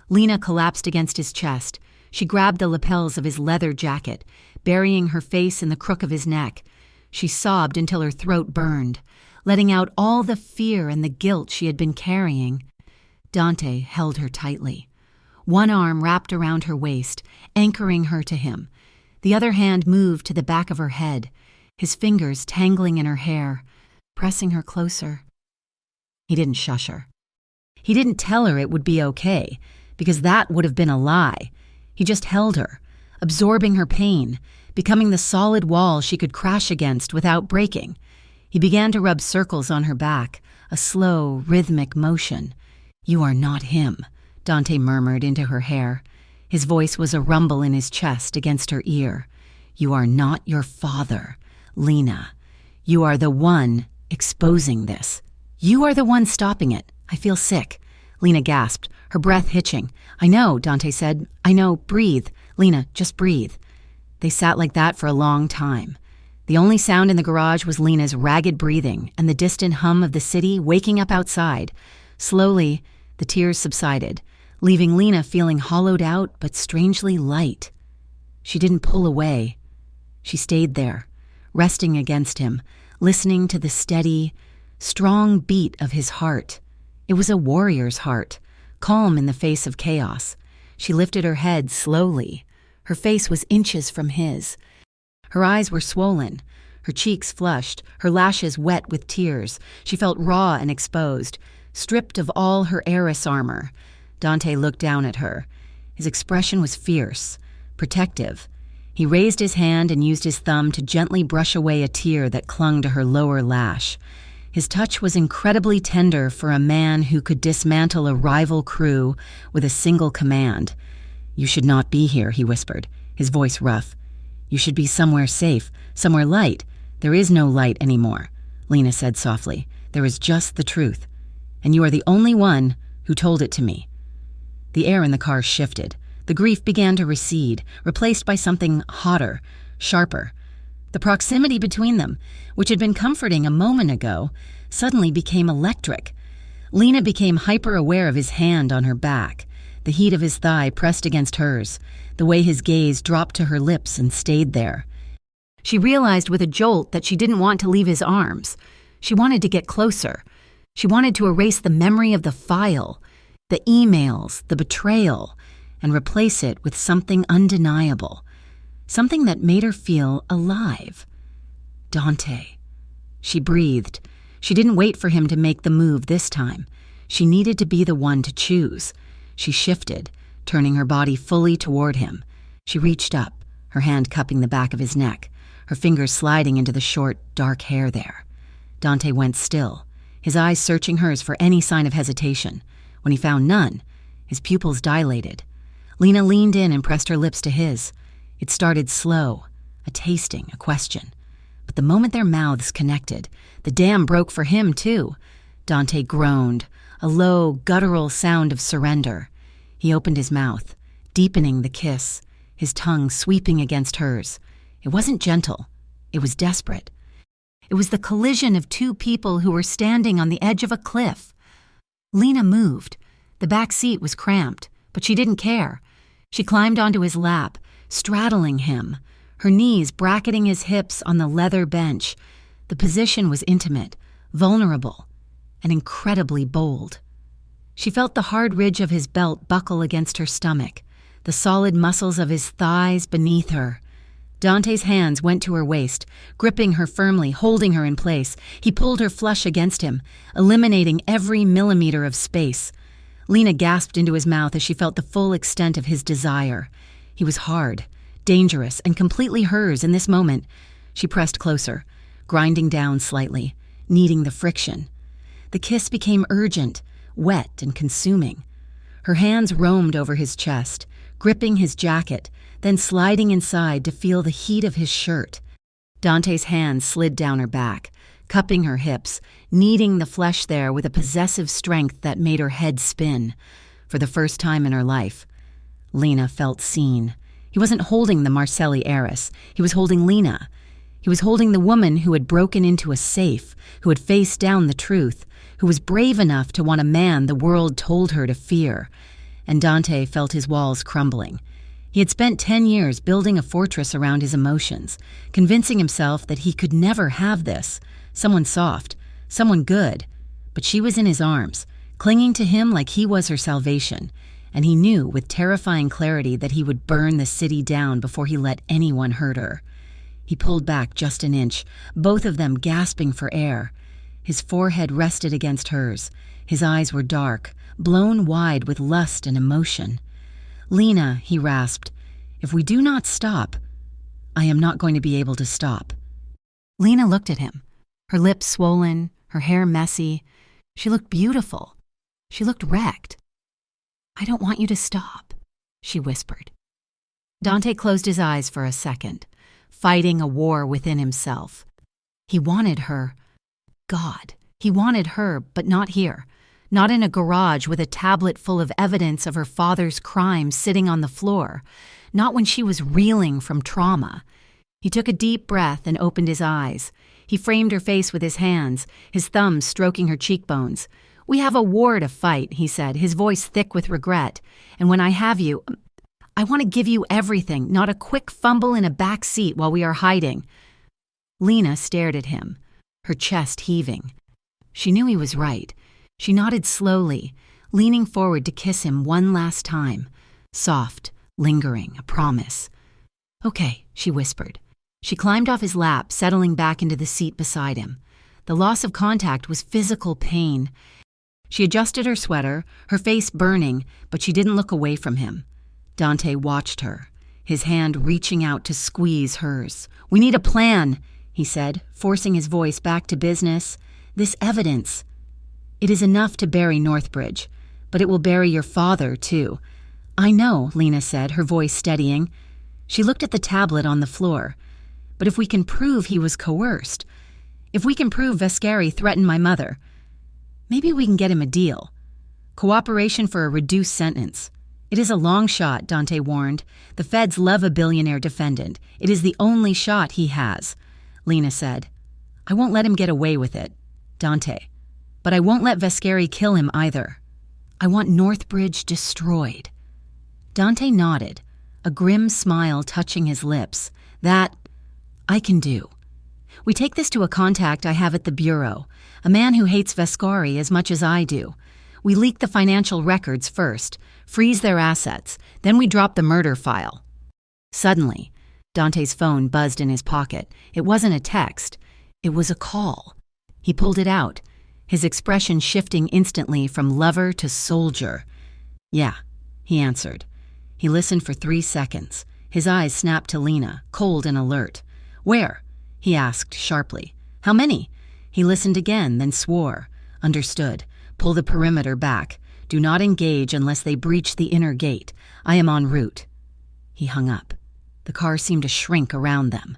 Lena collapsed against his chest. She grabbed the lapels of his leather jacket, burying her face in the crook of his neck. She sobbed until her throat burned, letting out all the fear and the guilt she had been carrying. Dante held her tightly. One arm wrapped around her waist, anchoring her to him. The other hand moved to the back of her head, his fingers tangling in her hair, pressing her closer. He didn't shush her. He didn't tell her it would be okay, because that would have been a lie. He just held her, absorbing her pain, becoming the solid wall she could crash against without breaking. He began to rub circles on her back, a slow, rhythmic motion. "You are not him," Dante murmured into her hair. His voice was a rumble in his chest against her ear. "You are not your father, Lena. You are the one exposing this. You are the one stopping it. I feel sick." Lena gasped, her breath hitching. "I know," Dante said. "I know. Breathe. Lena, just breathe." They sat like that for a long time. The only sound in the garage was Lena's ragged breathing and the distant hum of the city waking up outside. Slowly, the tears subsided, leaving Lena feeling hollowed out but strangely light. She didn't pull away. She stayed there, resting against him, listening to the steady, strong beat of his heart. It was a warrior's heart, calm in the face of chaos. She lifted her head slowly. Her face was inches from his. Her eyes were swollen, her cheeks flushed, her lashes wet with tears. She felt raw and exposed, stripped of all her heiress armor. Dante looked down at her. His expression was fierce, protective. He raised his hand and used his thumb to gently brush away a tear that clung to her lower lash. His touch was incredibly tender for a man who could dismantle a rival crew with a single command. "You should not be here," he whispered, his voice rough. "You should be somewhere safe, somewhere light. There is no light anymore," Lena said softly. "There is just the truth. And you are the only one who told it to me." The air in the car shifted. The grief began to recede, replaced by something hotter, sharper. The proximity between them, which had been comforting a moment ago, suddenly became electric. Lena became hyper-aware of his hand on her back, the heat of his thigh pressed against hers, the way his gaze dropped to her lips and stayed there. She realized with a jolt that she didn't want to leave his arms. She wanted to get closer. She wanted to erase the memory of the file, the emails, the betrayal, and replace it with something undeniable. Something that made her feel alive. Dante. She breathed. She didn't wait for him to make the move this time. She needed to be the one to choose. She shifted, turning her body fully toward him. She reached up, her hand cupping the back of his neck, her fingers sliding into the short, dark hair there. Dante went still, his eyes searching hers for any sign of hesitation. When he found none, his pupils dilated. Lena leaned in and pressed her lips to his. It started slow, a tasting, a question. But the moment their mouths connected, the dam broke for him too. Dante groaned, a low, guttural sound of surrender. He opened his mouth, deepening the kiss, his tongue sweeping against hers. It wasn't gentle. It was desperate. It was the collision of two people who were standing on the edge of a cliff. Lena moved. The back seat was cramped, but she didn't care. She climbed onto his lap, straddling him, her knees bracketing his hips on the leather bench. The position was intimate, vulnerable, and incredibly bold. She felt the hard ridge of his belt buckle against her stomach, the solid muscles of his thighs beneath her. Dante's hands went to her waist, gripping her firmly, holding her in place. He pulled her flush against him, eliminating every millimeter of space. Lena gasped into his mouth as she felt the full extent of his desire. He was hard, dangerous, and completely hers in this moment. She pressed closer, grinding down slightly, needing the friction. The kiss became urgent, wet and consuming. Her hands roamed over his chest, gripping his jacket, then sliding inside to feel the heat of his shirt. Dante's hands slid down her back, cupping her hips, kneading the flesh there with a possessive strength that made her head spin. For the first time in her life, Lena felt seen. He wasn't holding the Marcelli heiress. He was holding Lena. He was holding the woman who had broken into a safe, who had faced down the truth, who was brave enough to want a man the world told her to fear. And Dante felt his walls crumbling. He had spent 10 years building a fortress around his emotions, convincing himself that he could never have this. Someone soft, someone good. But she was in his arms, clinging to him like he was her salvation. And he knew with terrifying clarity that he would burn the city down before he let anyone hurt her. He pulled back just an inch, both of them gasping for air. His forehead rested against hers. His eyes were dark, blown wide with lust and emotion. "Lena," he rasped, "if we do not stop, I am not going to be able to stop." Lena looked at him, her lips swollen, her hair messy. She looked beautiful. She looked wrecked. "I don't want you to stop," she whispered. Dante closed his eyes for a second, fighting a war within himself. He wanted her. God, he wanted her, but not here. Not in a garage with a tablet full of evidence of her father's crimes sitting on the floor. Not when she was reeling from trauma. He took a deep breath and opened his eyes. He framed her face with his hands, his thumbs stroking her cheekbones. "We have a war to fight," he said, his voice thick with regret. "And when I have you, I want to give you everything, not a quick fumble in a back seat while we are hiding." Lena stared at him, her chest heaving. She knew he was right. She nodded slowly, leaning forward to kiss him one last time. Soft, lingering, a promise. "Okay," she whispered. She climbed off his lap, settling back into the seat beside him. The loss of contact was physical pain. She adjusted her sweater, her face burning, but she didn't look away from him. Dante watched her, his hand reaching out to squeeze hers. "We need a plan," he said, forcing his voice back to business. "This evidence. It is enough to bury Northbridge, but it will bury your father, too." "I know," Lena said, her voice steadying. She looked at the tablet on the floor. "But if we can prove he was coerced, if we can prove Vescari threatened my mother, maybe we can get him a deal. Cooperation for a reduced sentence. It is a long shot," Dante warned. "The feds love a billionaire defendant. It is the only shot he has." Lena said, "I won't let him get away with it, Dante. But I won't let Vescari kill him either. I want Northbridge destroyed." Dante nodded, a grim smile touching his lips. "That I can do. We take this to a contact I have at the Bureau, a man who hates Vescari as much as I do. We leak the financial records first, freeze their assets, then we drop the murder file." Suddenly, Dante's phone buzzed in his pocket. It wasn't a text. It was a call. He pulled it out, his expression shifting instantly from lover to soldier. "Yeah," he answered. He listened for 3 seconds. His eyes snapped to Lena, cold and alert. "Where?" he asked sharply. "How many?" He listened again, then swore. "Understood. Pull the perimeter back. Do not engage unless they breach the inner gate. I am en route." He hung up. The car seemed to shrink around them.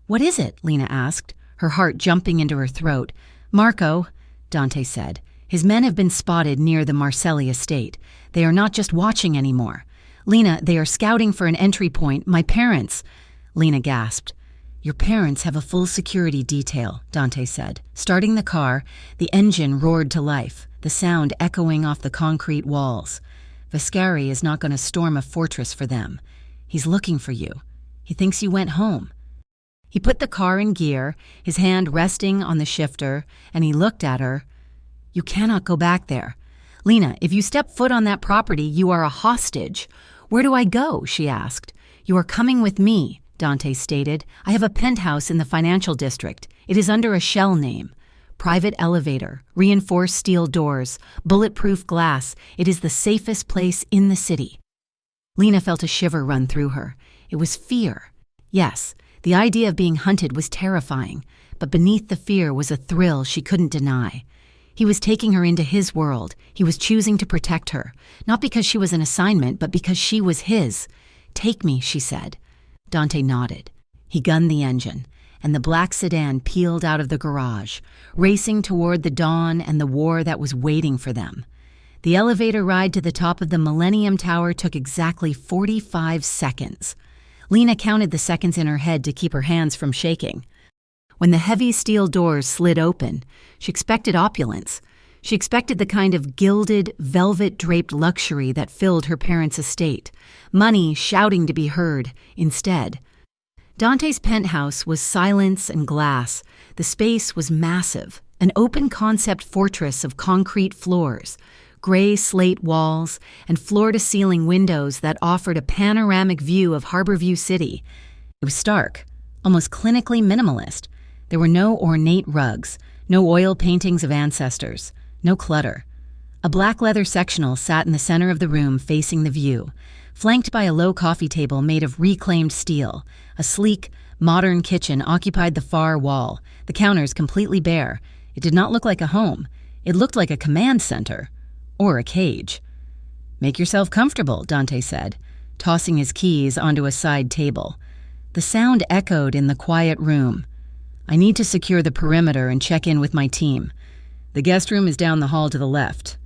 "What is it?" Lena asked, her heart jumping into her throat. "Marco," Dante said, "his men have been spotted near the Marcelli estate. They are not just watching anymore. Lena, they are scouting for an entry point. My parents—" Lena gasped. Your parents have a full security detail, Dante said. Starting the car, the engine roared to life, the sound echoing off the concrete walls. Viscari is not going to storm a fortress for them. He's looking for you. He thinks you went home. He put the car in gear, his hand resting on the shifter, and he looked at her. You cannot go back there. Lena, if you step foot on that property, you are a hostage. Where do I go? She asked. You are coming with me, Dante stated. I have a penthouse in the financial district. It is under a shell name. Private elevator, reinforced steel doors, bulletproof glass. It is the safest place in the city. Lena felt a shiver run through her. It was fear. Yes, the idea of being hunted was terrifying, but beneath the fear was a thrill she couldn't deny. He was taking her into his world. He was choosing to protect her, not because she was an assignment, but because she was his. Take me, she said. Dante nodded. He gunned the engine, and the black sedan peeled out of the garage, racing toward the dawn and the war that was waiting for them. The elevator ride to the top of the Millennium Tower took exactly 45 seconds. Lena counted the seconds in her head to keep her hands from shaking. When the heavy steel doors slid open, she expected opulence. She expected the kind of gilded, velvet-draped luxury that filled her parents' estate, money shouting to be heard instead. Dante's penthouse was silence and glass. The space was massive, an open-concept fortress of concrete floors, gray slate walls, and floor-to-ceiling windows that offered a panoramic view of Harborview City. It was stark, almost clinically minimalist. There were no ornate rugs, no oil paintings of ancestors, no clutter. A black leather sectional sat in the center of the room facing the view, flanked by a low coffee table made of reclaimed steel. A sleek, modern kitchen occupied the far wall, the counters completely bare. It did not look like a home. It looked like a command center. Or a cage. Make yourself comfortable, Dante said, tossing his keys onto a side table. The sound echoed in the quiet room. I need to secure the perimeter and check in with my team. The guest room is down the hall to the left.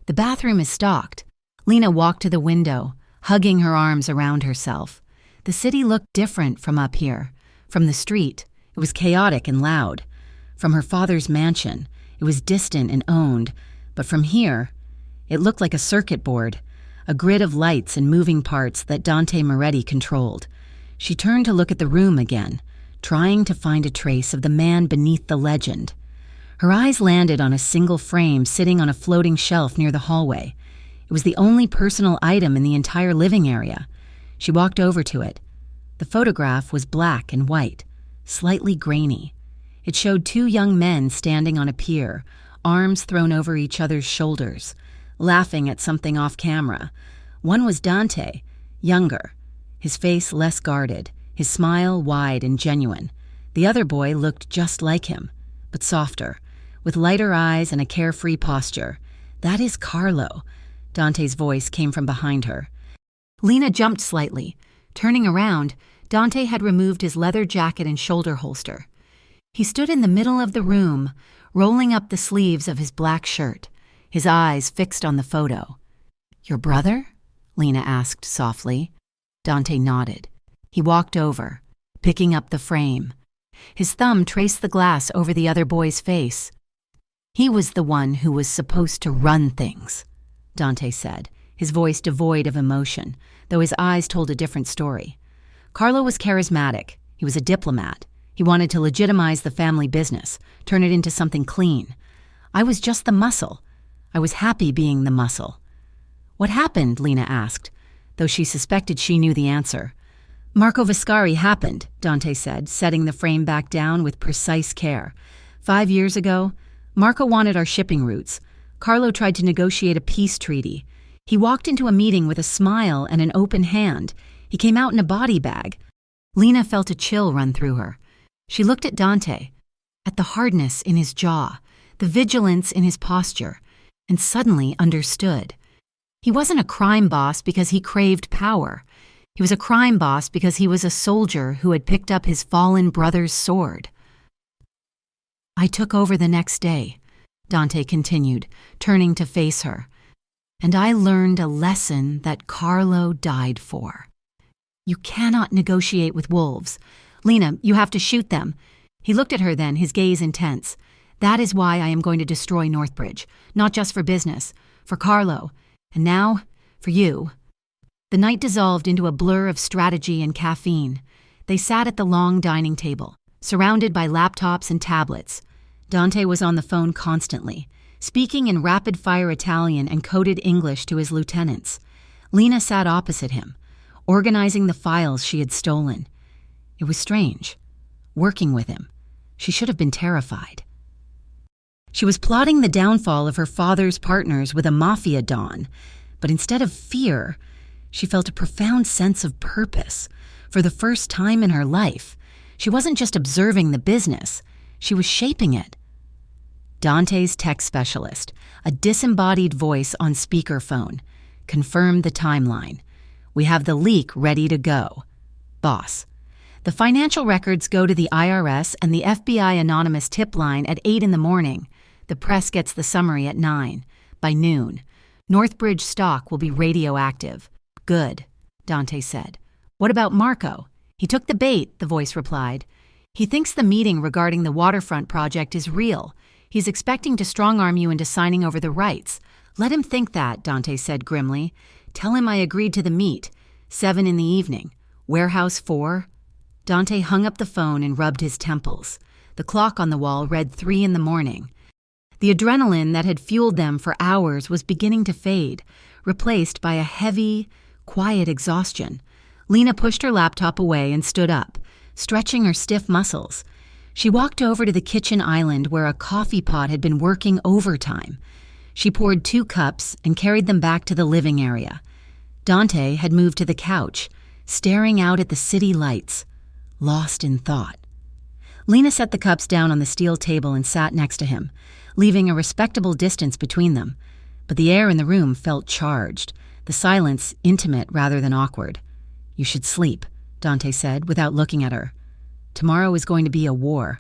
The bathroom is stocked. Lena walked to the window, hugging her arms around herself. The city looked different from up here. From the street, it was chaotic and loud. From her father's mansion, it was distant and owned. But from here, it looked like a circuit board, a grid of lights and moving parts that Dante Moretti controlled. She turned to look at the room again, trying to find a trace of the man beneath the legend. Her eyes landed on a single frame sitting on a floating shelf near the hallway. It was the only personal item in the entire living area. She walked over to it. The photograph was black and white, slightly grainy. It showed two young men standing on a pier, arms thrown over each other's shoulders, laughing at something off camera. One was Dante, younger, his face less guarded, his smile wide and genuine. The other boy looked just like him, but softer, with lighter eyes and a carefree posture. That is Carlo. Dante's voice came from behind her. Lena jumped slightly. Turning around, Dante had removed his leather jacket and shoulder holster. He stood in the middle of the room, rolling up the sleeves of his black shirt, his eyes fixed on the photo. Your brother? Lena asked softly. Dante nodded. He walked over, picking up the frame. His thumb traced the glass over the other boy's face. He was the one who was supposed to run things, Dante said, his voice devoid of emotion, though his eyes told a different story. Carlo was charismatic. He was a diplomat. He wanted to legitimize the family business, turn it into something clean. I was just the muscle. I was happy being the muscle. What happened? Lena asked, though she suspected she knew the answer. Marco Viscari happened, Dante said, setting the frame back down with precise care. 5 years ago, Marco wanted our shipping routes. Carlo tried to negotiate a peace treaty. He walked into a meeting with a smile and an open hand. He came out in a body bag. Lena felt a chill run through her. She looked at Dante, at the hardness in his jaw, the vigilance in his posture, and suddenly understood. He wasn't a crime boss because he craved power. He was a crime boss because he was a soldier who had picked up his fallen brother's sword. I took over the next day, Dante continued, turning to face her, and I learned a lesson that Carlo died for. You cannot negotiate with wolves. "Lena, you have to shoot them." He looked at her then, his gaze intense. "That is why I am going to destroy Northbridge. Not just for business. For Carlo. And now, for you." The night dissolved into a blur of strategy and caffeine. They sat at the long dining table, surrounded by laptops and tablets. Dante was on the phone constantly, speaking in rapid-fire Italian and coded English to his lieutenants. Lena sat opposite him, organizing the files she had stolen. It was strange. Working with him. She should have been terrified. She was plotting the downfall of her father's partners with a mafia don, but instead of fear, she felt a profound sense of purpose. For the first time in her life, she wasn't just observing the business, she was shaping it. Dante's tech specialist, a disembodied voice on speakerphone, confirmed the timeline. "We have the leak ready to go. Boss." The financial records go to the IRS and the FBI anonymous tip line at 8 in the morning. The press gets the summary at 9. By noon, Northbridge stock will be radioactive. "Good," Dante said. "What about Marco?" "He took the bait," the voice replied. "He thinks the meeting regarding the waterfront project is real. He's expecting to strong-arm you into signing over the rights." "Let him think that," Dante said grimly. "Tell him I agreed to the meet. 7 in the evening. Warehouse 4. Dante hung up the phone and rubbed his temples. The clock on the wall read 3 in the morning. The adrenaline that had fueled them for hours was beginning to fade, replaced by a heavy, quiet exhaustion. Lena pushed her laptop away and stood up, stretching her stiff muscles. She walked over to the kitchen island where a coffee pot had been working overtime. She poured 2 cups and carried them back to the living area. Dante had moved to the couch, staring out at the city lights, lost in thought. Lena set the cups down on the steel table and sat next to him, leaving a respectable distance between them. But the air in the room felt charged, the silence intimate rather than awkward. "You should sleep," Dante said without looking at her. "Tomorrow is going to be a war."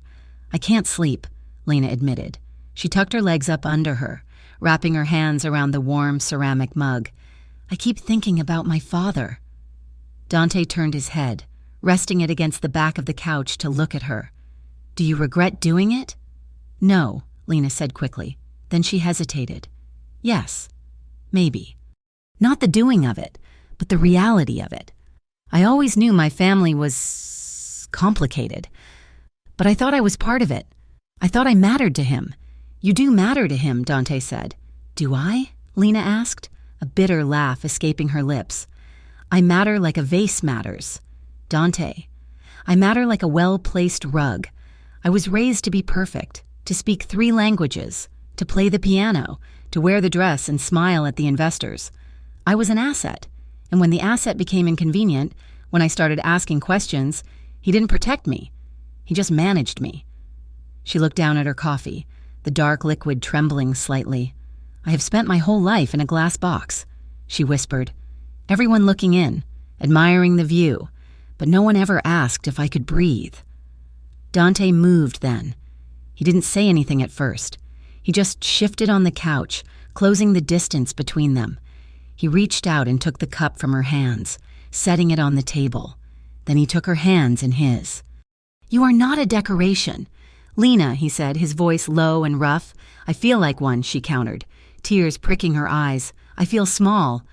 "I can't sleep," Lena admitted. She tucked her legs up under her, wrapping her hands around the warm ceramic mug. "I keep thinking about my father." Dante turned his head, resting it against the back of the couch to look at her. "Do you regret doing it?" "No," Lena said quickly. Then she hesitated. "Yes, maybe. Not the doing of it, but the reality of it. I always knew my family was complicated, but I thought I was part of it. I thought I mattered to him." "You do matter to him," Dante said. "Do I?" Lena asked, a bitter laugh escaping her lips. "I matter like a vase matters. Dante, I matter like a well-placed rug. I was raised to be perfect, to speak 3 languages, to play the piano, to wear the dress and smile at the investors. I was an asset, and when the asset became inconvenient, when I started asking questions, he didn't protect me. He just managed me." She looked down at her coffee, the dark liquid trembling slightly. "I have spent my whole life in a glass box," she whispered. "Everyone looking in, admiring the view, but no one ever asked if I could breathe." Dante moved then. He didn't say anything at first. He just shifted on the couch, closing the distance between them. He reached out and took the cup from her hands, setting it on the table. Then he took her hands in his. "You are not a decoration." "Lena," he said, his voice low and rough. "I feel like one," she countered, tears pricking her eyes. "I feel small.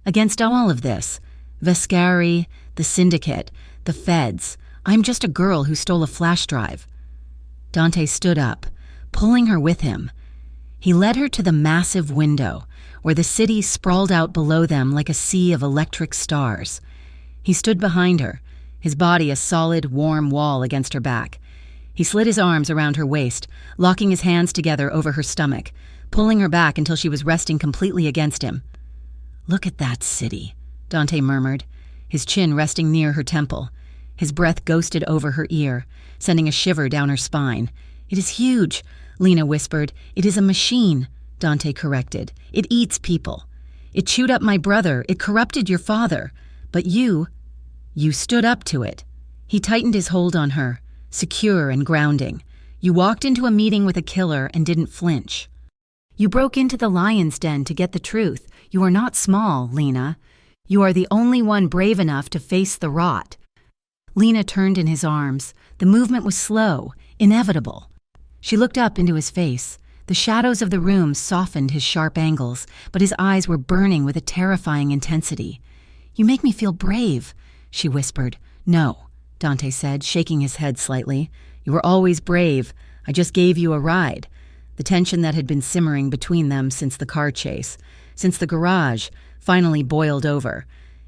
Against all of this. Vescari, the syndicate, the feds. I'm just a girl who stole a flash drive." Dante stood up, pulling her with him. He led her to the massive window, where the city sprawled out below them like a sea of electric stars. He stood behind her, his body a solid, warm wall against her back. He slid his arms around her waist, locking his hands together over her stomach, pulling her back until she was resting completely against him. "Look at that city," Dante murmured, his chin resting near her temple. His breath ghosted over her ear, sending a shiver down her spine. "It is huge," Lena whispered. "It is a machine," Dante corrected. "It eats people. It chewed up my brother. It corrupted your father. But you stood up to it." He tightened his hold on her, secure and grounding. "You walked into a meeting with a killer and didn't flinch. You broke into the lion's den to get the truth. You are not small, Lena. You are the only one brave enough to face the rot." Lena turned in his arms. The movement was slow, inevitable. She looked up into his face. The shadows of the room softened his sharp angles, but his eyes were burning with a terrifying intensity. "You make me feel brave," she whispered. "No," Dante said, shaking his head slightly. "You were always brave. I just gave you a ride." The tension that had been simmering between them since the car chase, since the garage, finally boiled over.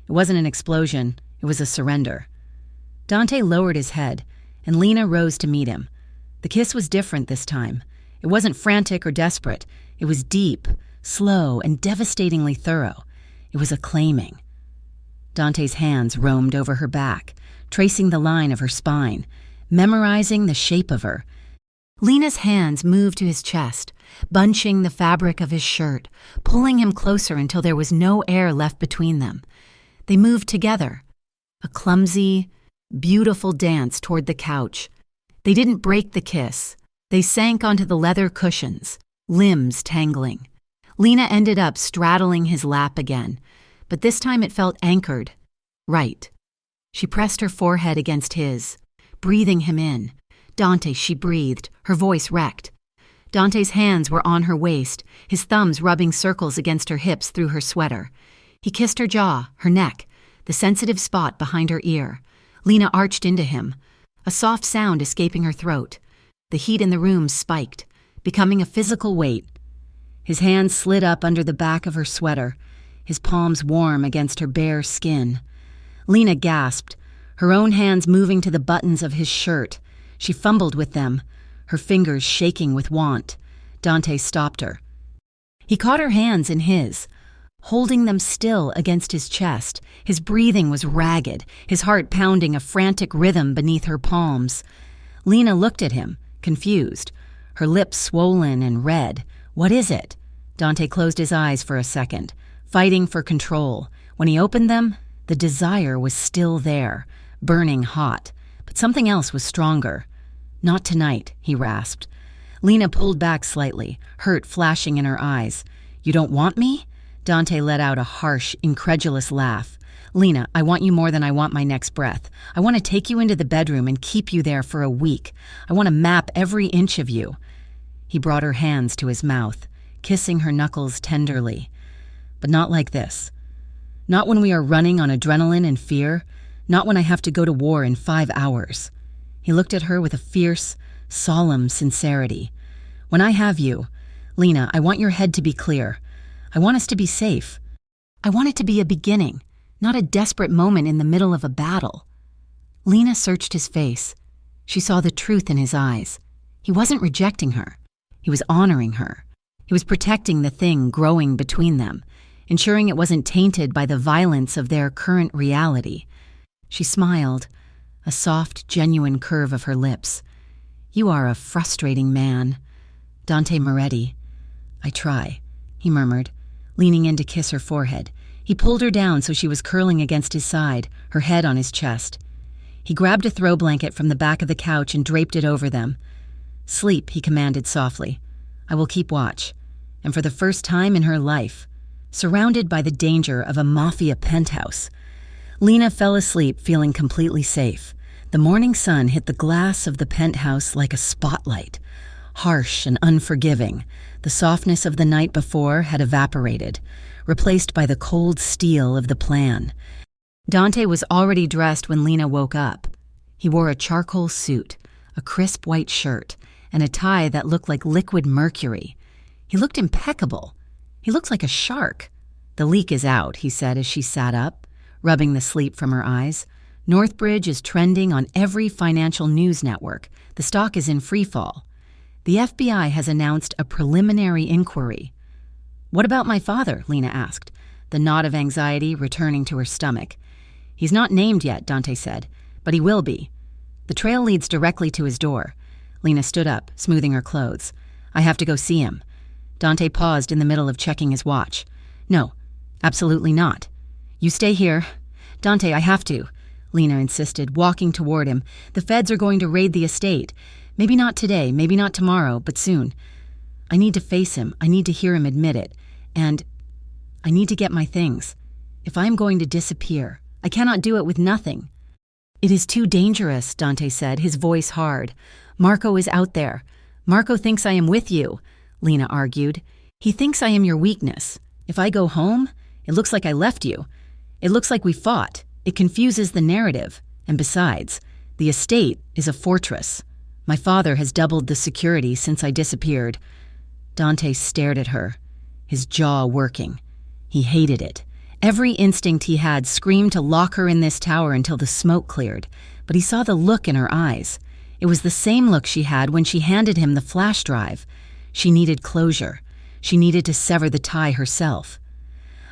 It wasn't an explosion, it was a surrender. Dante lowered his head, and Lena rose to meet him. The kiss was different this time. It wasn't frantic or desperate. It was deep, slow, and devastatingly thorough. It was acclaiming. Dante's hands roamed over her back, tracing the line of her spine, memorizing the shape of her. Lena's hands moved to his chest, bunching the fabric of his shirt, pulling him closer until there was no air left between them. They moved together, a clumsy, beautiful dance toward the couch. They didn't break the kiss. They sank onto the leather cushions, limbs tangling. Lena ended up straddling his lap again, but this time it felt anchored, right. She pressed her forehead against his, breathing him in. "Dante," she breathed, her voice wrecked. Dante's hands were on her waist, his thumbs rubbing circles against her hips through her sweater. He kissed her jaw, her neck, the sensitive spot behind her ear. Lena arched into him, a soft sound escaping her throat. The heat in the room spiked, becoming a physical weight. His hands slid up under the back of her sweater, his palms warm against her bare skin. Lena gasped, her own hands moving to the buttons of his shirt. She fumbled with them, her fingers shaking with want. Dante stopped her. He caught her hands in his, holding them still against his chest. His breathing was ragged, his heart pounding a frantic rhythm beneath her palms. Lena looked at him, confused, her lips swollen and red. "What is it?" Dante closed his eyes for a second, fighting for control. When he opened them, the desire was still there, burning hot, but something else was stronger. "Not tonight," he rasped. Lena pulled back slightly, hurt flashing in her eyes. "You don't want me?" Dante let out a harsh, incredulous laugh. "Lena, I want you more than I want my next breath. I want to take you into the bedroom and keep you there for a week. I want to map every inch of you." He brought her hands to his mouth, kissing her knuckles tenderly. "But not like this. Not when we are running on adrenaline and fear. Not when I have to go to war in 5 hours." He looked at her with a fierce, solemn sincerity. "When I have you, Lena, I want your head to be clear. I want us to be safe. I want it to be a beginning, not a desperate moment in the middle of a battle." Lena searched his face. She saw the truth in his eyes. He wasn't rejecting her. He was honoring her. He was protecting the thing growing between them, ensuring it wasn't tainted by the violence of their current reality. She smiled, a soft, genuine curve of her lips. "You are a frustrating man." "Dante Moretti." "I try," he murmured, leaning in to kiss her forehead. He pulled her down so she was curling against his side, her head on his chest. He grabbed a throw blanket from the back of the couch and draped it over them. "Sleep," he commanded softly. "I will keep watch." And for the first time in her life, surrounded by the danger of a mafia penthouse, Lena fell asleep feeling completely safe. The morning sun hit the glass of the penthouse like a spotlight, harsh and unforgiving. The softness of the night before had evaporated, replaced by the cold steel of the plan. Dante was already dressed when Lena woke up. He wore a charcoal suit, a crisp white shirt, and a tie that looked like liquid mercury. He looked impeccable. He looked like a shark. "The leak is out," he said as she sat up, rubbing the sleep from her eyes. "Northbridge is trending on every financial news network. The stock is in free fall. The FBI has announced a preliminary inquiry." "What about my father?" Lena asked, the knot of anxiety returning to her stomach. "He's not named yet," Dante said, "but he will be. The trail leads directly to his door." Lena stood up, smoothing her clothes. "I have to go see him." Dante paused in the middle of checking his watch. "No, absolutely not. You stay here." "Dante, I have to," Lena insisted, walking toward him. "The feds are going to raid the estate. Maybe not today, maybe not tomorrow, but soon. I need to face him. I need to hear him admit it. And I need to get my things. If I am going to disappear, I cannot do it with nothing." "It is too dangerous," Dante said, his voice hard. "Marco is out there. Marco thinks I am with you," Lena argued. "He thinks I am your weakness. If I go home, it looks like I left you. It looks like we fought. It confuses the narrative. And besides, the estate is a fortress. My father has doubled the security since I disappeared." Dante stared at her, his jaw working. He hated it. Every instinct he had screamed to lock her in this tower until the smoke cleared, but he saw the look in her eyes. It was the same look she had when she handed him the flash drive. She needed closure. She needed to sever the tie herself.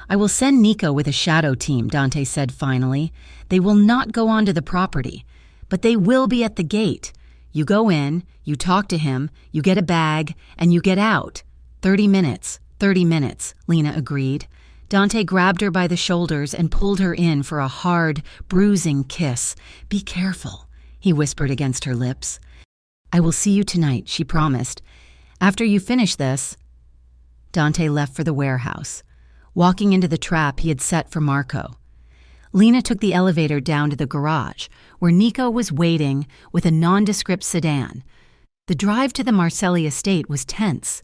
"I will send Nico with a shadow team," Dante said finally. "They will not go onto the property, but they will be at the gate. You go in, you talk to him, you get a bag, and you get out. 30 minutes, 30 minutes, Lena agreed. Dante grabbed her by the shoulders and pulled her in for a hard, bruising kiss. "Be careful," he whispered against her lips. "I will see you tonight," she promised. "After you finish this." Dante left for the warehouse, walking into the trap he had set for Marco. Lena took the elevator down to the garage, where Nico was waiting with a nondescript sedan. The drive to the Marcelli estate was tense.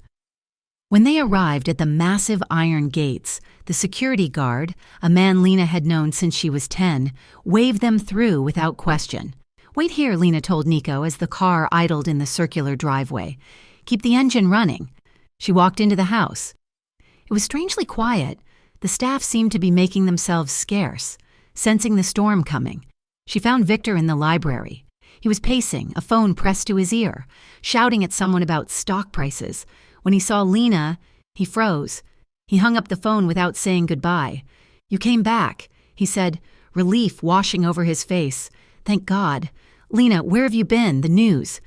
When they arrived at the massive iron gates, the security guard, a man Lena had known since she was 10, waved them through without question. "Wait here," Lena told Nico as the car idled in the circular driveway. "Keep the engine running." She walked into the house. It was strangely quiet. The staff seemed to be making themselves scarce, sensing the storm coming. She found Victor in the library. He was pacing, a phone pressed to his ear, shouting at someone about stock prices. When he saw Lena, he froze. He hung up the phone without saying goodbye. "You came back," he said, relief washing over his face. "Thank God. Lena, where have you been? The news."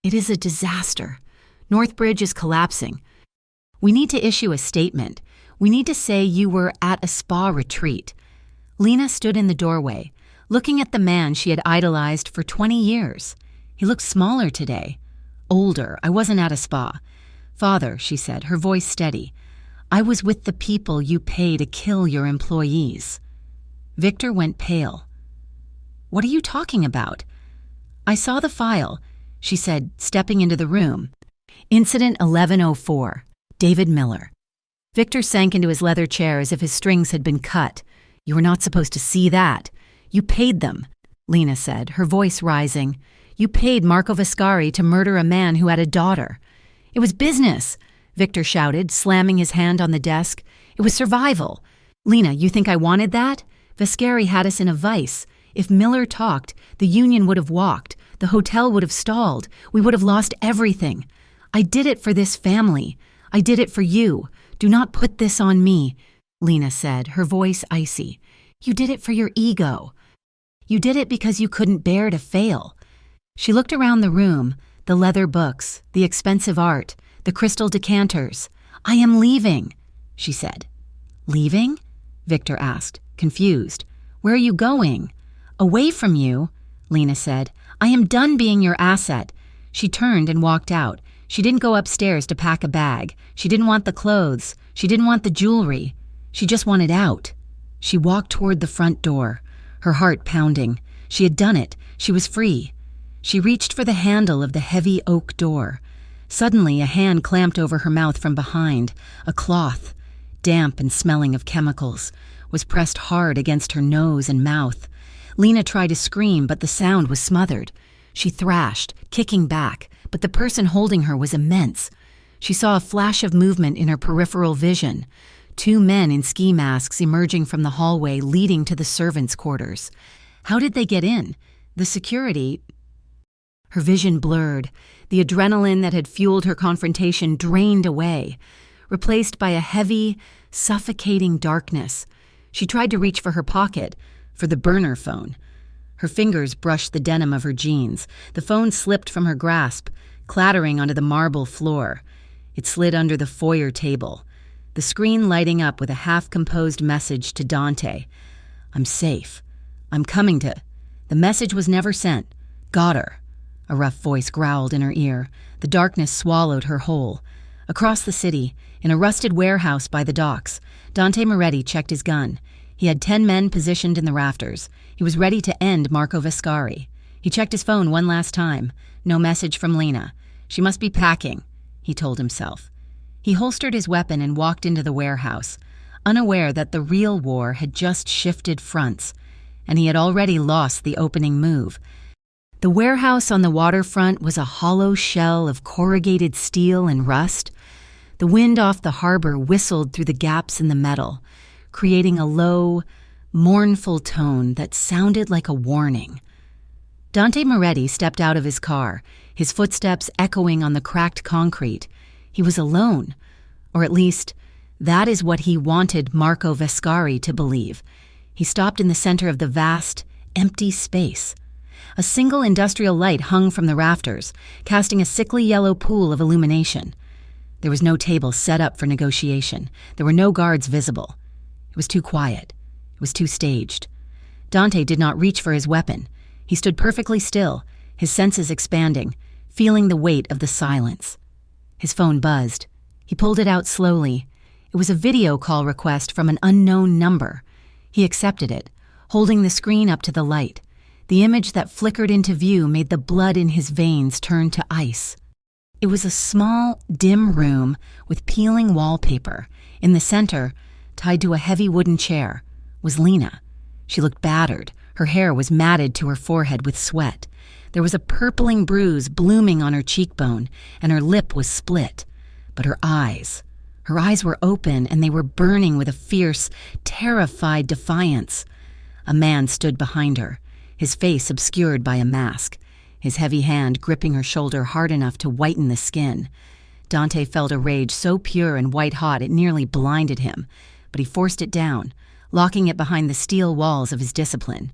"It is a disaster. Northbridge is collapsing. We need to issue a statement. We need to say you were at a spa retreat." Lena stood in the doorway, looking at the man she had idolized for 20 years. He looked smaller today. "Older. I wasn't at a spa. Father," she said, her voice steady, "I was with the people you pay to kill your employees." Victor went pale. "What are you talking about?" "I saw the file," she said, stepping into the room. "Incident 1104, David Miller." Victor sank into his leather chair as if his strings had been cut. "You were not supposed to see that. You paid them," Lena said, her voice rising. "You paid Marco Vascari to murder a man who had a daughter." "It was business," Victor shouted, slamming his hand on the desk. "It was survival. Lena, you think I wanted that? Vascari had us in a vice. If Miller talked, the union would have walked. The hotel would have stalled. We would have lost everything. I did it for this family. I did it for you. Do not put this on me," Lena said, her voice icy. "You did it for your ego. You did it because you couldn't bear to fail." She looked around the room, the leather books, the expensive art, the crystal decanters. "I am leaving," she said. "Leaving?" Victor asked, confused. "Where are you going?" "Away from you," Lena said. "I am done being your asset." She turned and walked out. She didn't go upstairs to pack a bag. She didn't want the clothes. She didn't want the jewelry. She just wanted out. She walked toward the front door, her heart pounding. She had done it. She was free. She reached for the handle of the heavy oak door. Suddenly, a hand clamped over her mouth from behind. A cloth, damp and smelling of chemicals, was pressed hard against her nose and mouth. Lena tried to scream, but the sound was smothered. She thrashed, kicking back, but the person holding her was immense. She saw a flash of movement in her peripheral vision. 2 men in ski masks emerging from the hallway leading to the servants' quarters. How did they get in? The security... Her vision blurred. The adrenaline that had fueled her confrontation drained away, replaced by a heavy, suffocating darkness. She tried to reach for her pocket, for the burner phone. Her fingers brushed the denim of her jeans. The phone slipped from her grasp, clattering onto the marble floor. It slid under the foyer table, the screen lighting up with a half-composed message to Dante. "I'm safe. I'm coming to..." The message was never sent. "Got her." A rough voice growled in her ear. The darkness swallowed her whole. Across the city, in a rusted warehouse by the docks, Dante Moretti checked his gun. He had 10 men positioned in the rafters. He was ready to end Marco Vescari. He checked his phone one last time. No message from Lena. She must be packing, he told himself. He holstered his weapon and walked into the warehouse, unaware that the real war had just shifted fronts, and he had already lost the opening move. The warehouse on the waterfront was a hollow shell of corrugated steel and rust. The wind off the harbor whistled through the gaps in the metal, creating a low, mournful tone that sounded like a warning. Dante Moretti stepped out of his car, his footsteps echoing on the cracked concrete. He was alone, or at least, that is what he wanted Marco Vescari to believe. He stopped in the center of the vast, empty space. A single industrial light hung from the rafters, casting a sickly yellow pool of illumination. There was no table set up for negotiation. There were no guards visible. It was too quiet. It was too staged. Dante did not reach for his weapon. He stood perfectly still, his senses expanding, feeling the weight of the silence. His phone buzzed. He pulled it out slowly. It was a video call request from an unknown number. He accepted it, holding the screen up to the light. The image that flickered into view made the blood in his veins turn to ice. It was a small, dim room with peeling wallpaper. In the center, tied to a heavy wooden chair, was Lena. She looked battered. Her hair was matted to her forehead with sweat. There was a purpling bruise blooming on her cheekbone, and her lip was split. But her eyes were open, and they were burning with a fierce, terrified defiance. A man stood behind her, his face obscured by a mask, his heavy hand gripping her shoulder hard enough to whiten the skin. Dante felt a rage so pure and white-hot it nearly blinded him, but he forced it down, locking it behind the steel walls of his discipline.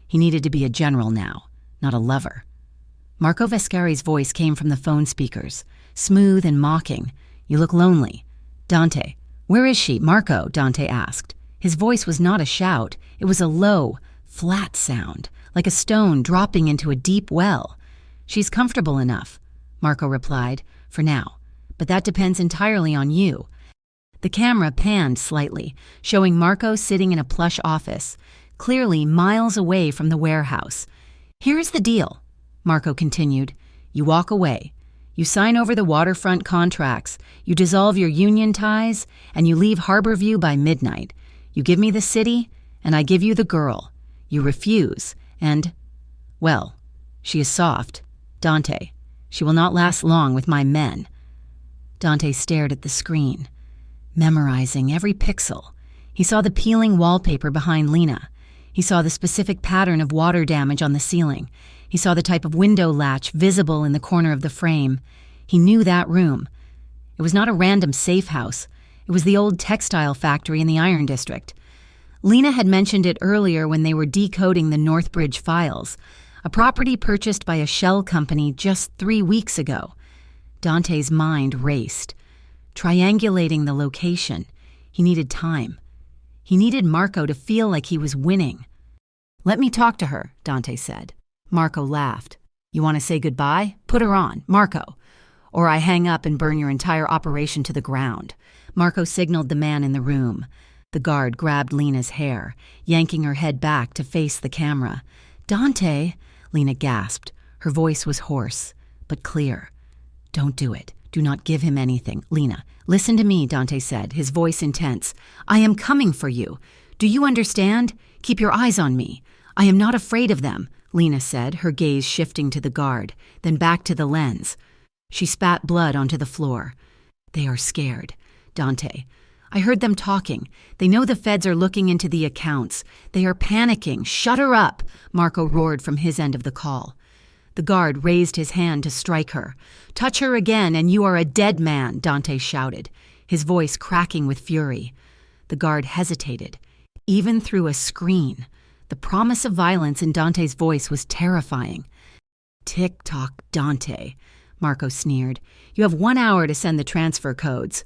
He needed to be a general now, not a lover. Marco Vescari's voice came from the phone speakers, smooth and mocking. "You look lonely." "Dante, where is she?" "Marco," Dante asked. His voice was not a shout. It was a low, flat sound, like a stone dropping into a deep well. "She's comfortable enough," Marco replied, "for now. But that depends entirely on you." The camera panned slightly, showing Marco sitting in a plush office, clearly miles away from the warehouse. "Here's the deal," Marco continued. "You walk away. You sign over the waterfront contracts. You dissolve your union ties, and you leave Harborview by midnight. You give me the city, and I give you the girl. You refuse, and, well, she is soft. Dante, she will not last long with my men." Dante stared at the screen, memorizing every pixel. He saw the peeling wallpaper behind Lena. He saw the specific pattern of water damage on the ceiling. He saw the type of window latch visible in the corner of the frame. He knew that room. It was not a random safe house. It was the old textile factory in the Iron District. Lena had mentioned it earlier when they were decoding the Northbridge files, a property purchased by a shell company just 3 weeks ago. Dante's mind raced. Triangulating the location, he needed time. He needed Marco to feel like he was winning. "Let me talk to her," Dante said. Marco laughed. "You want to say goodbye? Put her on, Marco. Or I hang up and burn your entire operation to the ground." Marco signaled the man in the room. The guard grabbed Lena's hair, yanking her head back to face the camera. "Dante," Lena gasped. Her voice was hoarse, but clear. "Don't do it. Do not give him anything." "Lena, listen to me," Dante said, his voice intense. "I am coming for you. Do you understand? Keep your eyes on me. I am not afraid of them," Lena said, her gaze shifting to the guard, then back to the lens. She spat blood onto the floor. "They are scared. Dante, I heard them talking. They know the feds are looking into the accounts. They are panicking. Shut her up," Marco roared from his end of the call. The guard raised his hand to strike her. "Touch her again and you are a dead man," Dante shouted, his voice cracking with fury. The guard hesitated, even through a screen. The promise of violence in Dante's voice was terrifying. "Tick-tock, Dante," Marco sneered. "You have 1 hour to send the transfer codes."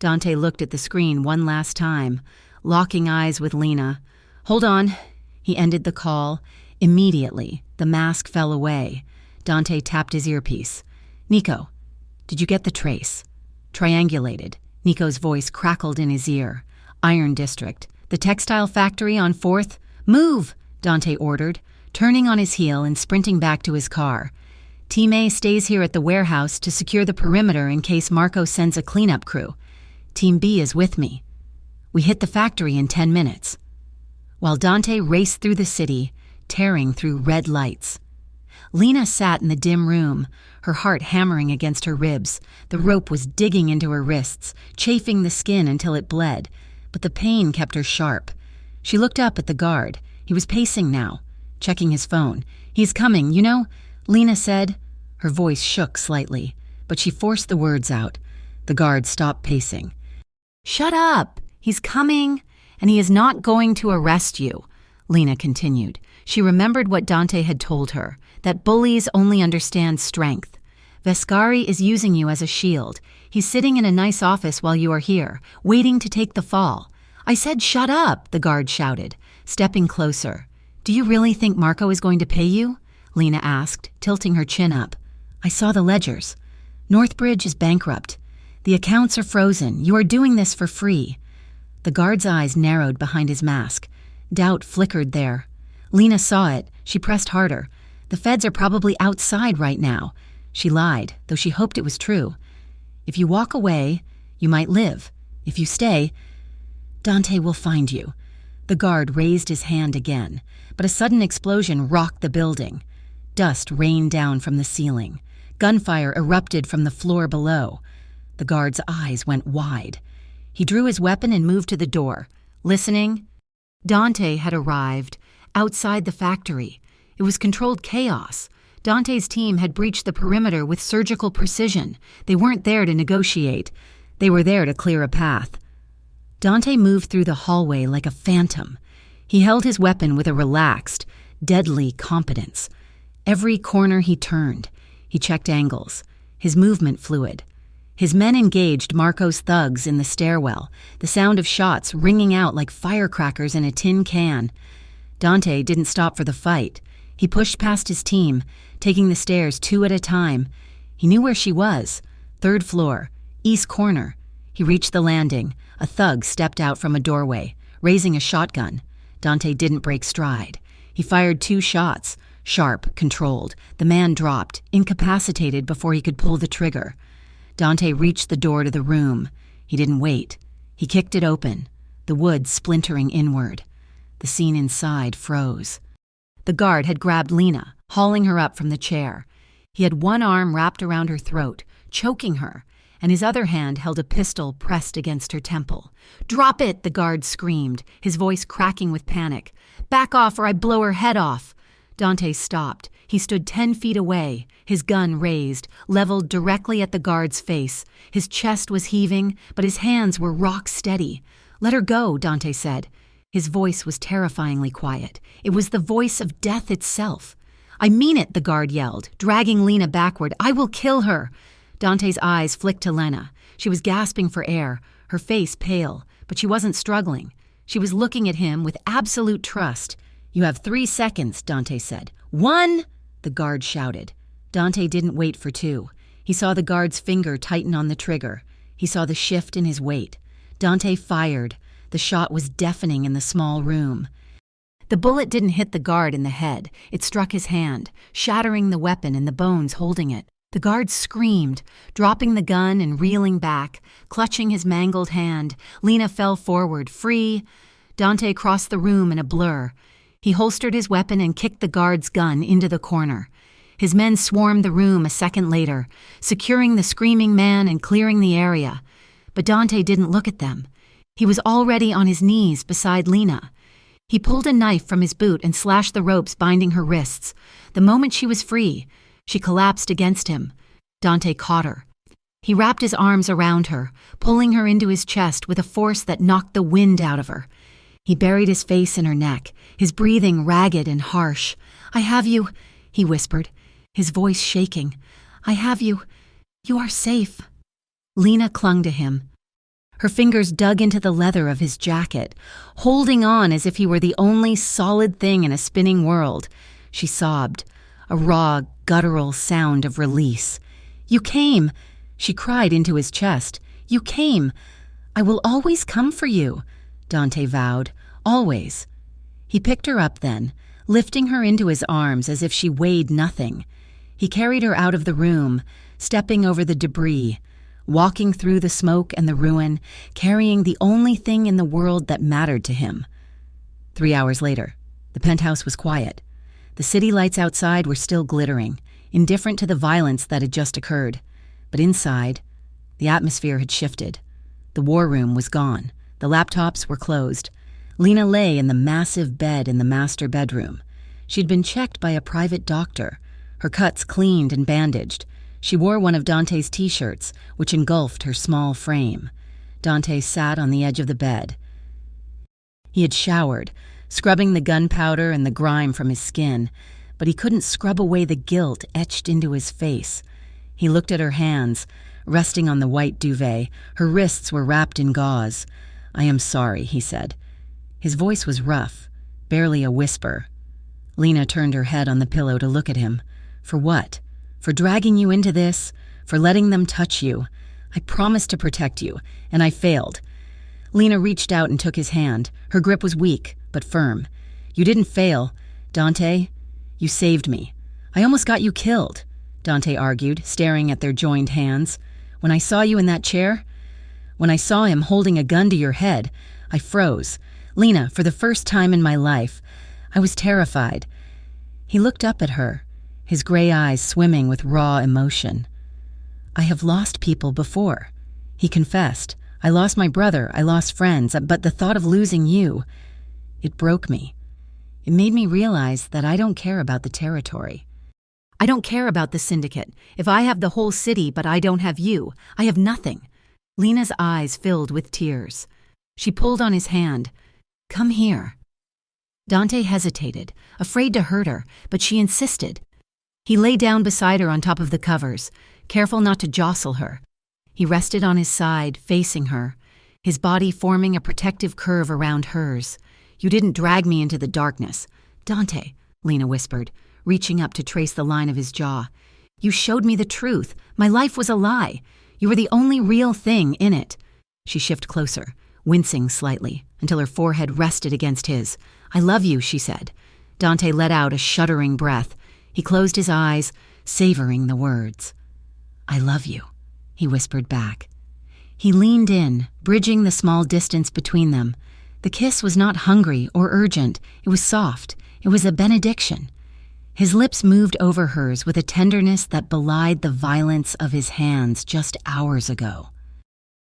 Dante looked at the screen one last time, locking eyes with Lena. "Hold on." He ended the call. Immediately, the mask fell away. Dante tapped his earpiece. "Nico, did you get the trace?" "Triangulated." Nico's voice crackled in his ear. "Iron District. The textile factory on 4th? Move, Dante ordered, turning on his heel and sprinting back to his car. Team A stays here at the warehouse to secure the perimeter in case Marco sends a cleanup crew. Team B is with me. We hit the factory in 10 minutes. While Dante raced through the city, tearing through red lights. Lena sat in the dim room, her heart hammering against her ribs. The rope was digging into her wrists, chafing the skin until it bled, but the pain kept her sharp. She looked up at the guard. He was pacing now, checking his phone. "He's coming, you know," Lena said. Her voice shook slightly, but she forced the words out. The guard stopped pacing. "Shut up! He's coming, and he is not going to arrest you," Lena continued. She remembered what Dante had told her, that bullies only understand strength. Vescari is using you as a shield. He's sitting in a nice office while you are here, waiting to take the fall. "I said shut up," the guard shouted, stepping closer. "Do you really think Marco is going to pay you?" Lena asked, tilting her chin up. "I saw the ledgers. Northbridge is bankrupt. The accounts are frozen. You are doing this for free." The guard's eyes narrowed behind his mask. Doubt flickered there. Lena saw it. She pressed harder. "The feds are probably outside right now." She lied, though she hoped it was true. "If you walk away, you might live. If you stay, Dante will find you." The guard raised his hand again, but a sudden explosion rocked the building. Dust rained down from the ceiling. Gunfire erupted from the floor below. The guard's eyes went wide. He drew his weapon and moved to the door. Listening? Dante had arrived, outside the factory. It was controlled chaos. Dante's team had breached the perimeter with surgical precision. They weren't there to negotiate. They were there to clear a path. Dante moved through the hallway like a phantom. He held his weapon with a relaxed, deadly competence. Every corner he turned, he checked angles, his movement fluid. His men engaged Marco's thugs in the stairwell, the sound of shots ringing out like firecrackers in a tin can. Dante didn't stop for the fight. He pushed past his team, taking the stairs 2 at a time. He knew where she was. 3rd floor, east corner. He reached the landing. A thug stepped out from a doorway, raising a shotgun. Dante didn't break stride. He fired 2 shots, sharp, controlled. The man dropped, incapacitated before he could pull the trigger. Dante reached the door to the room. He didn't wait. He kicked it open, the wood splintering inward. The scene inside froze. The guard had grabbed Lena, hauling her up from the chair. He had one arm wrapped around her throat, choking her, and his other hand held a pistol pressed against her temple. "Drop it!" the guard screamed, his voice cracking with panic. "Back off or I blow her head off!" Dante stopped. He stood 10 feet away, his gun raised, leveled directly at the guard's face. His chest was heaving, but his hands were rock steady. "Let her go," Dante said. His voice was terrifyingly quiet. It was the voice of death itself. "I mean it," the guard yelled, dragging Lena backward. "I will kill her." Dante's eyes flicked to Lena. She was gasping for air, her face pale, but she wasn't struggling. She was looking at him with absolute trust. "You have 3 seconds," Dante said. "1!" the guard shouted. Dante didn't wait for 2. He saw the guard's finger tighten on the trigger. He saw the shift in his weight. Dante fired. The shot was deafening in the small room. The bullet didn't hit the guard in the head. It struck his hand, shattering the weapon and the bones holding it. The guard screamed, dropping the gun and reeling back, clutching his mangled hand. Lena fell forward, free. Dante crossed the room in a blur. He holstered his weapon and kicked the guard's gun into the corner. His men swarmed the room a second later, securing the screaming man and clearing the area. But Dante didn't look at them. He was already on his knees beside Lena. He pulled a knife from his boot and slashed the ropes binding her wrists. The moment she was free, she collapsed against him. Dante caught her. He wrapped his arms around her, pulling her into his chest with a force that knocked the wind out of her. He buried his face in her neck, his breathing ragged and harsh. "I have you," he whispered, his voice shaking. "I have you. You are safe." Lena clung to him. Her fingers dug into the leather of his jacket, holding on as if he were the only solid thing in a spinning world. She sobbed, a raw, guttural sound of release. "You came," she cried into his chest. "You came. I will always come for you," Dante vowed, Always. He picked her up then, lifting her into his arms as if she weighed nothing. He carried her out of the room, stepping over the debris, walking through the smoke and the ruin, carrying the only thing in the world that mattered to him. 3 hours later, the penthouse was quiet. The city lights outside were still glittering, indifferent to the violence that had just occurred. But inside, the atmosphere had shifted. The war room was gone. The laptops were closed. Lena lay in the massive bed in the master bedroom. She'd been checked by a private doctor, her cuts cleaned and bandaged. She wore one of Dante's t-shirts, which engulfed her small frame. Dante sat on the edge of the bed. He had showered, scrubbing the gunpowder and the grime from his skin, but he couldn't scrub away the guilt etched into his face. He looked at her hands, resting on the white duvet. Her wrists were wrapped in gauze. "I am sorry," he said. His voice was rough, barely a whisper. Lena turned her head on the pillow to look at him. "For what? For dragging you into this? For letting them touch you? I promised to protect you, and I failed." Lena reached out and took his hand. Her grip was weak, but firm. "You didn't fail, Dante. You saved me. I almost got you killed," Dante argued, staring at their joined hands. "When I saw you in that chair, when I saw him holding a gun to your head, I froze. Lena, for the first time in my life, I was terrified." He looked up at her, his gray eyes swimming with raw emotion. "I have lost people before," he confessed. "I lost my brother, I lost friends, but the thought of losing you, it broke me. It made me realize that I don't care about the territory. I don't care about the syndicate. If I have the whole city but I don't have you, I have nothing." Lena's eyes filled with tears. She pulled on his hand. "Come here." Dante hesitated, afraid to hurt her, but she insisted. He lay down beside her on top of the covers, careful not to jostle her. He rested on his side, facing her, his body forming a protective curve around hers. "You didn't drag me into the darkness." "Dante," Lena whispered, reaching up to trace the line of his jaw. "You showed me the truth. My life was a lie. You were the only real thing in it." She shifted closer, wincing slightly, until her forehead rested against his. "I love you," she said. Dante let out a shuddering breath. He closed his eyes, savoring the words. "I love you," he whispered back. He leaned in, bridging the small distance between them. The kiss was not hungry or urgent. It was soft. It was a benediction. His lips moved over hers with a tenderness that belied the violence of his hands just hours ago.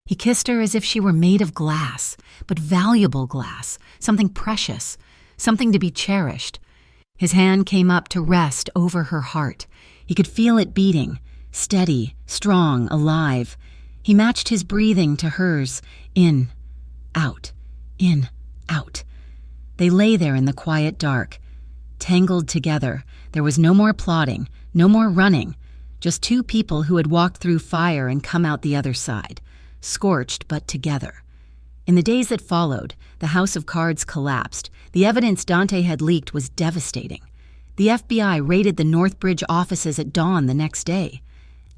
He kissed her as if she were made of glass, but valuable glass, something precious, something to be cherished. His hand came up to rest over her heart. He could feel it beating, steady, strong, alive. He matched his breathing to hers, in, out, in, out. They lay there in the quiet dark, tangled together. There was no more plotting, no more running, just two people who had walked through fire and come out the other side, scorched but together. In the days that followed, the house of cards collapsed. The evidence Dante had leaked was devastating. The FBI raided the Northbridge offices at dawn the next day.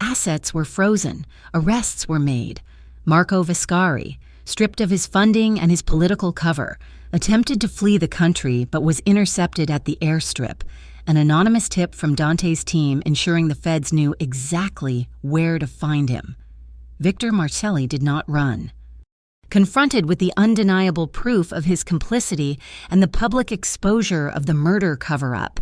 Assets were frozen, arrests were made. Marco Viscari, stripped of his funding and his political cover, attempted to flee the country but was intercepted at the airstrip, an anonymous tip from Dante's team ensuring the feds knew exactly where to find him. Victor Marcelli did not run. Confronted with the undeniable proof of his complicity and the public exposure of the murder cover-up,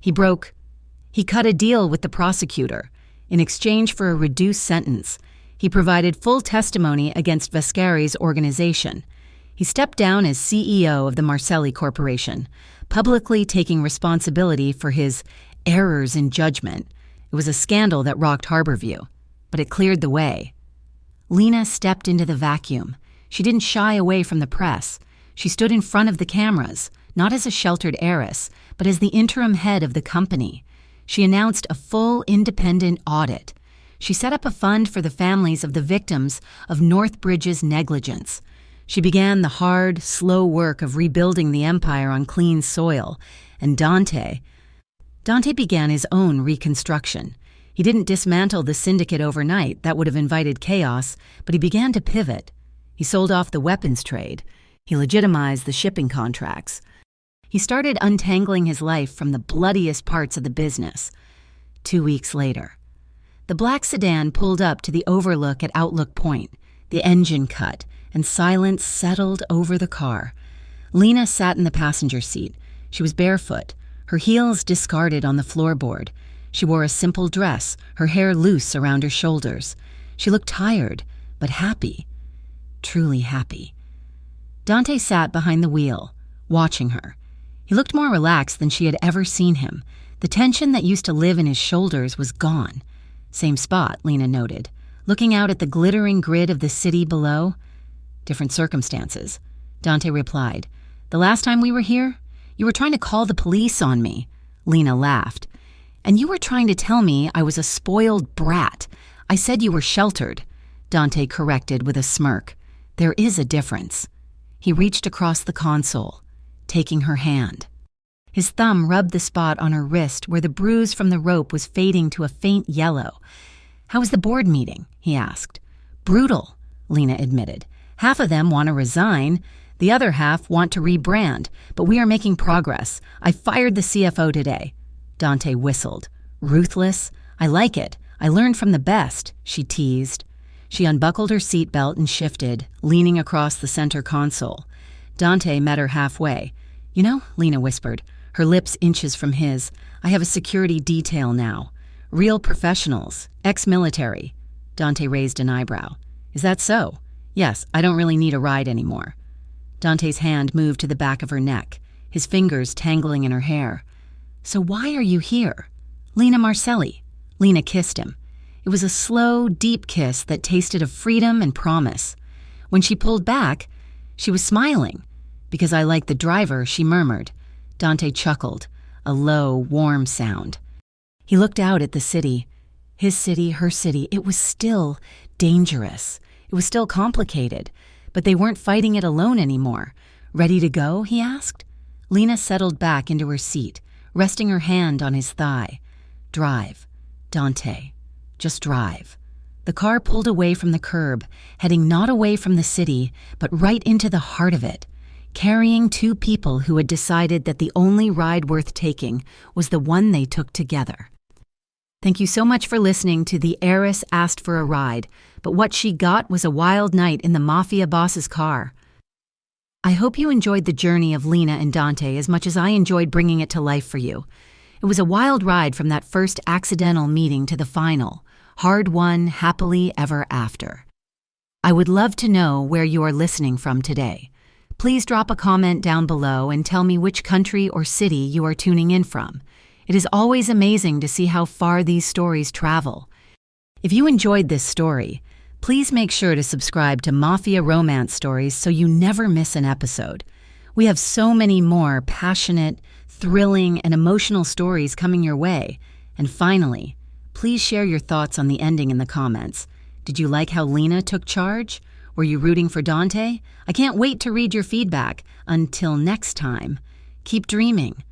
he cut a deal with the prosecutor. In exchange for a reduced sentence, he provided full testimony against Viscari's organization. He stepped down as CEO of the Marcelli Corporation, publicly taking responsibility for his errors in judgment. It was a scandal that rocked Harborview, but it cleared the way. Lena stepped into the vacuum. She didn't shy away from the press. She stood in front of the cameras, not as a sheltered heiress, but as the interim head of the company. She announced a full independent audit. She set up a fund for the families of the victims of Northbridge's negligence. She began the hard, slow work of rebuilding the empire on clean soil, and Dante began his own reconstruction. He didn't dismantle the syndicate overnight, that would have invited chaos, but he began to pivot. He sold off the weapons trade. He legitimized the shipping contracts. He started untangling his life from the bloodiest parts of the business. 2 weeks later, the black sedan pulled up to the overlook at Outlook Point. The engine cut, and silence settled over the car. Lena sat in the passenger seat. She was barefoot, her heels discarded on the floorboard. She wore a simple dress, her hair loose around her shoulders. She looked tired, but happy. Truly happy. Dante sat behind the wheel, watching her. He looked more relaxed than she had ever seen him. The tension that used to live in his shoulders was gone. Same spot, Lena noted, looking out at the glittering grid of the city below. Different circumstances. Dante replied, "The last time we were here, you were trying to call the police on me." Lena laughed. "And you were trying to tell me I was a spoiled brat. I said you were sheltered," Dante corrected with a smirk. "There is a difference." He reached across the console, taking her hand. His thumb rubbed the spot on her wrist where the bruise from the rope was fading to a faint yellow. "How was the board meeting?" he asked. "Brutal," Lena admitted. "Half of them want to resign. The other half want to rebrand, but we are making progress. I fired the CFO today." Dante whistled. "Ruthless? I like it. I learned from the best," she teased. She unbuckled her seatbelt and shifted, leaning across the center console. Dante met her halfway. "You know," Lena whispered, her lips inches from his, "I have a security detail now. Real professionals, ex-military." Dante raised an eyebrow. "Is that so?" "Yes, I don't really need a ride anymore." Dante's hand moved to the back of her neck, his fingers tangling in her hair. "So why are you here?" "Lena Marcelli." Lena kissed him. It was a slow, deep kiss that tasted of freedom and promise. When she pulled back, she was smiling. "Because I like the driver," she murmured. Dante chuckled, a low, warm sound. He looked out at the city. His city, her city. It was still dangerous. It was still complicated. But they weren't fighting it alone anymore. "Ready to go?" he asked. Lena settled back into her seat, resting her hand on his thigh. "Drive, Dante. Just drive." The car pulled away from the curb, heading not away from the city, but right into the heart of it, carrying two people who had decided that the only ride worth taking was the one they took together. Thank you so much for listening to The Heiress Asked for a Ride, but what she got was a wild night in the mafia boss's car. I hope you enjoyed the journey of Lena and Dante as much as I enjoyed bringing it to life for you. It was a wild ride from that first accidental meeting to the final, hard-won, happily ever after. I would love to know where you are listening from today. Please drop a comment down below and tell me which country or city you are tuning in from. It is always amazing to see how far these stories travel. If you enjoyed this story, please make sure to subscribe to Mafia Romance Stories so you never miss an episode. We have so many more passionate, thrilling, and emotional stories coming your way. And finally, please share your thoughts on the ending in the comments. Did you like how Lena took charge? Were you rooting for Dante? I can't wait to read your feedback. Until next time, keep dreaming,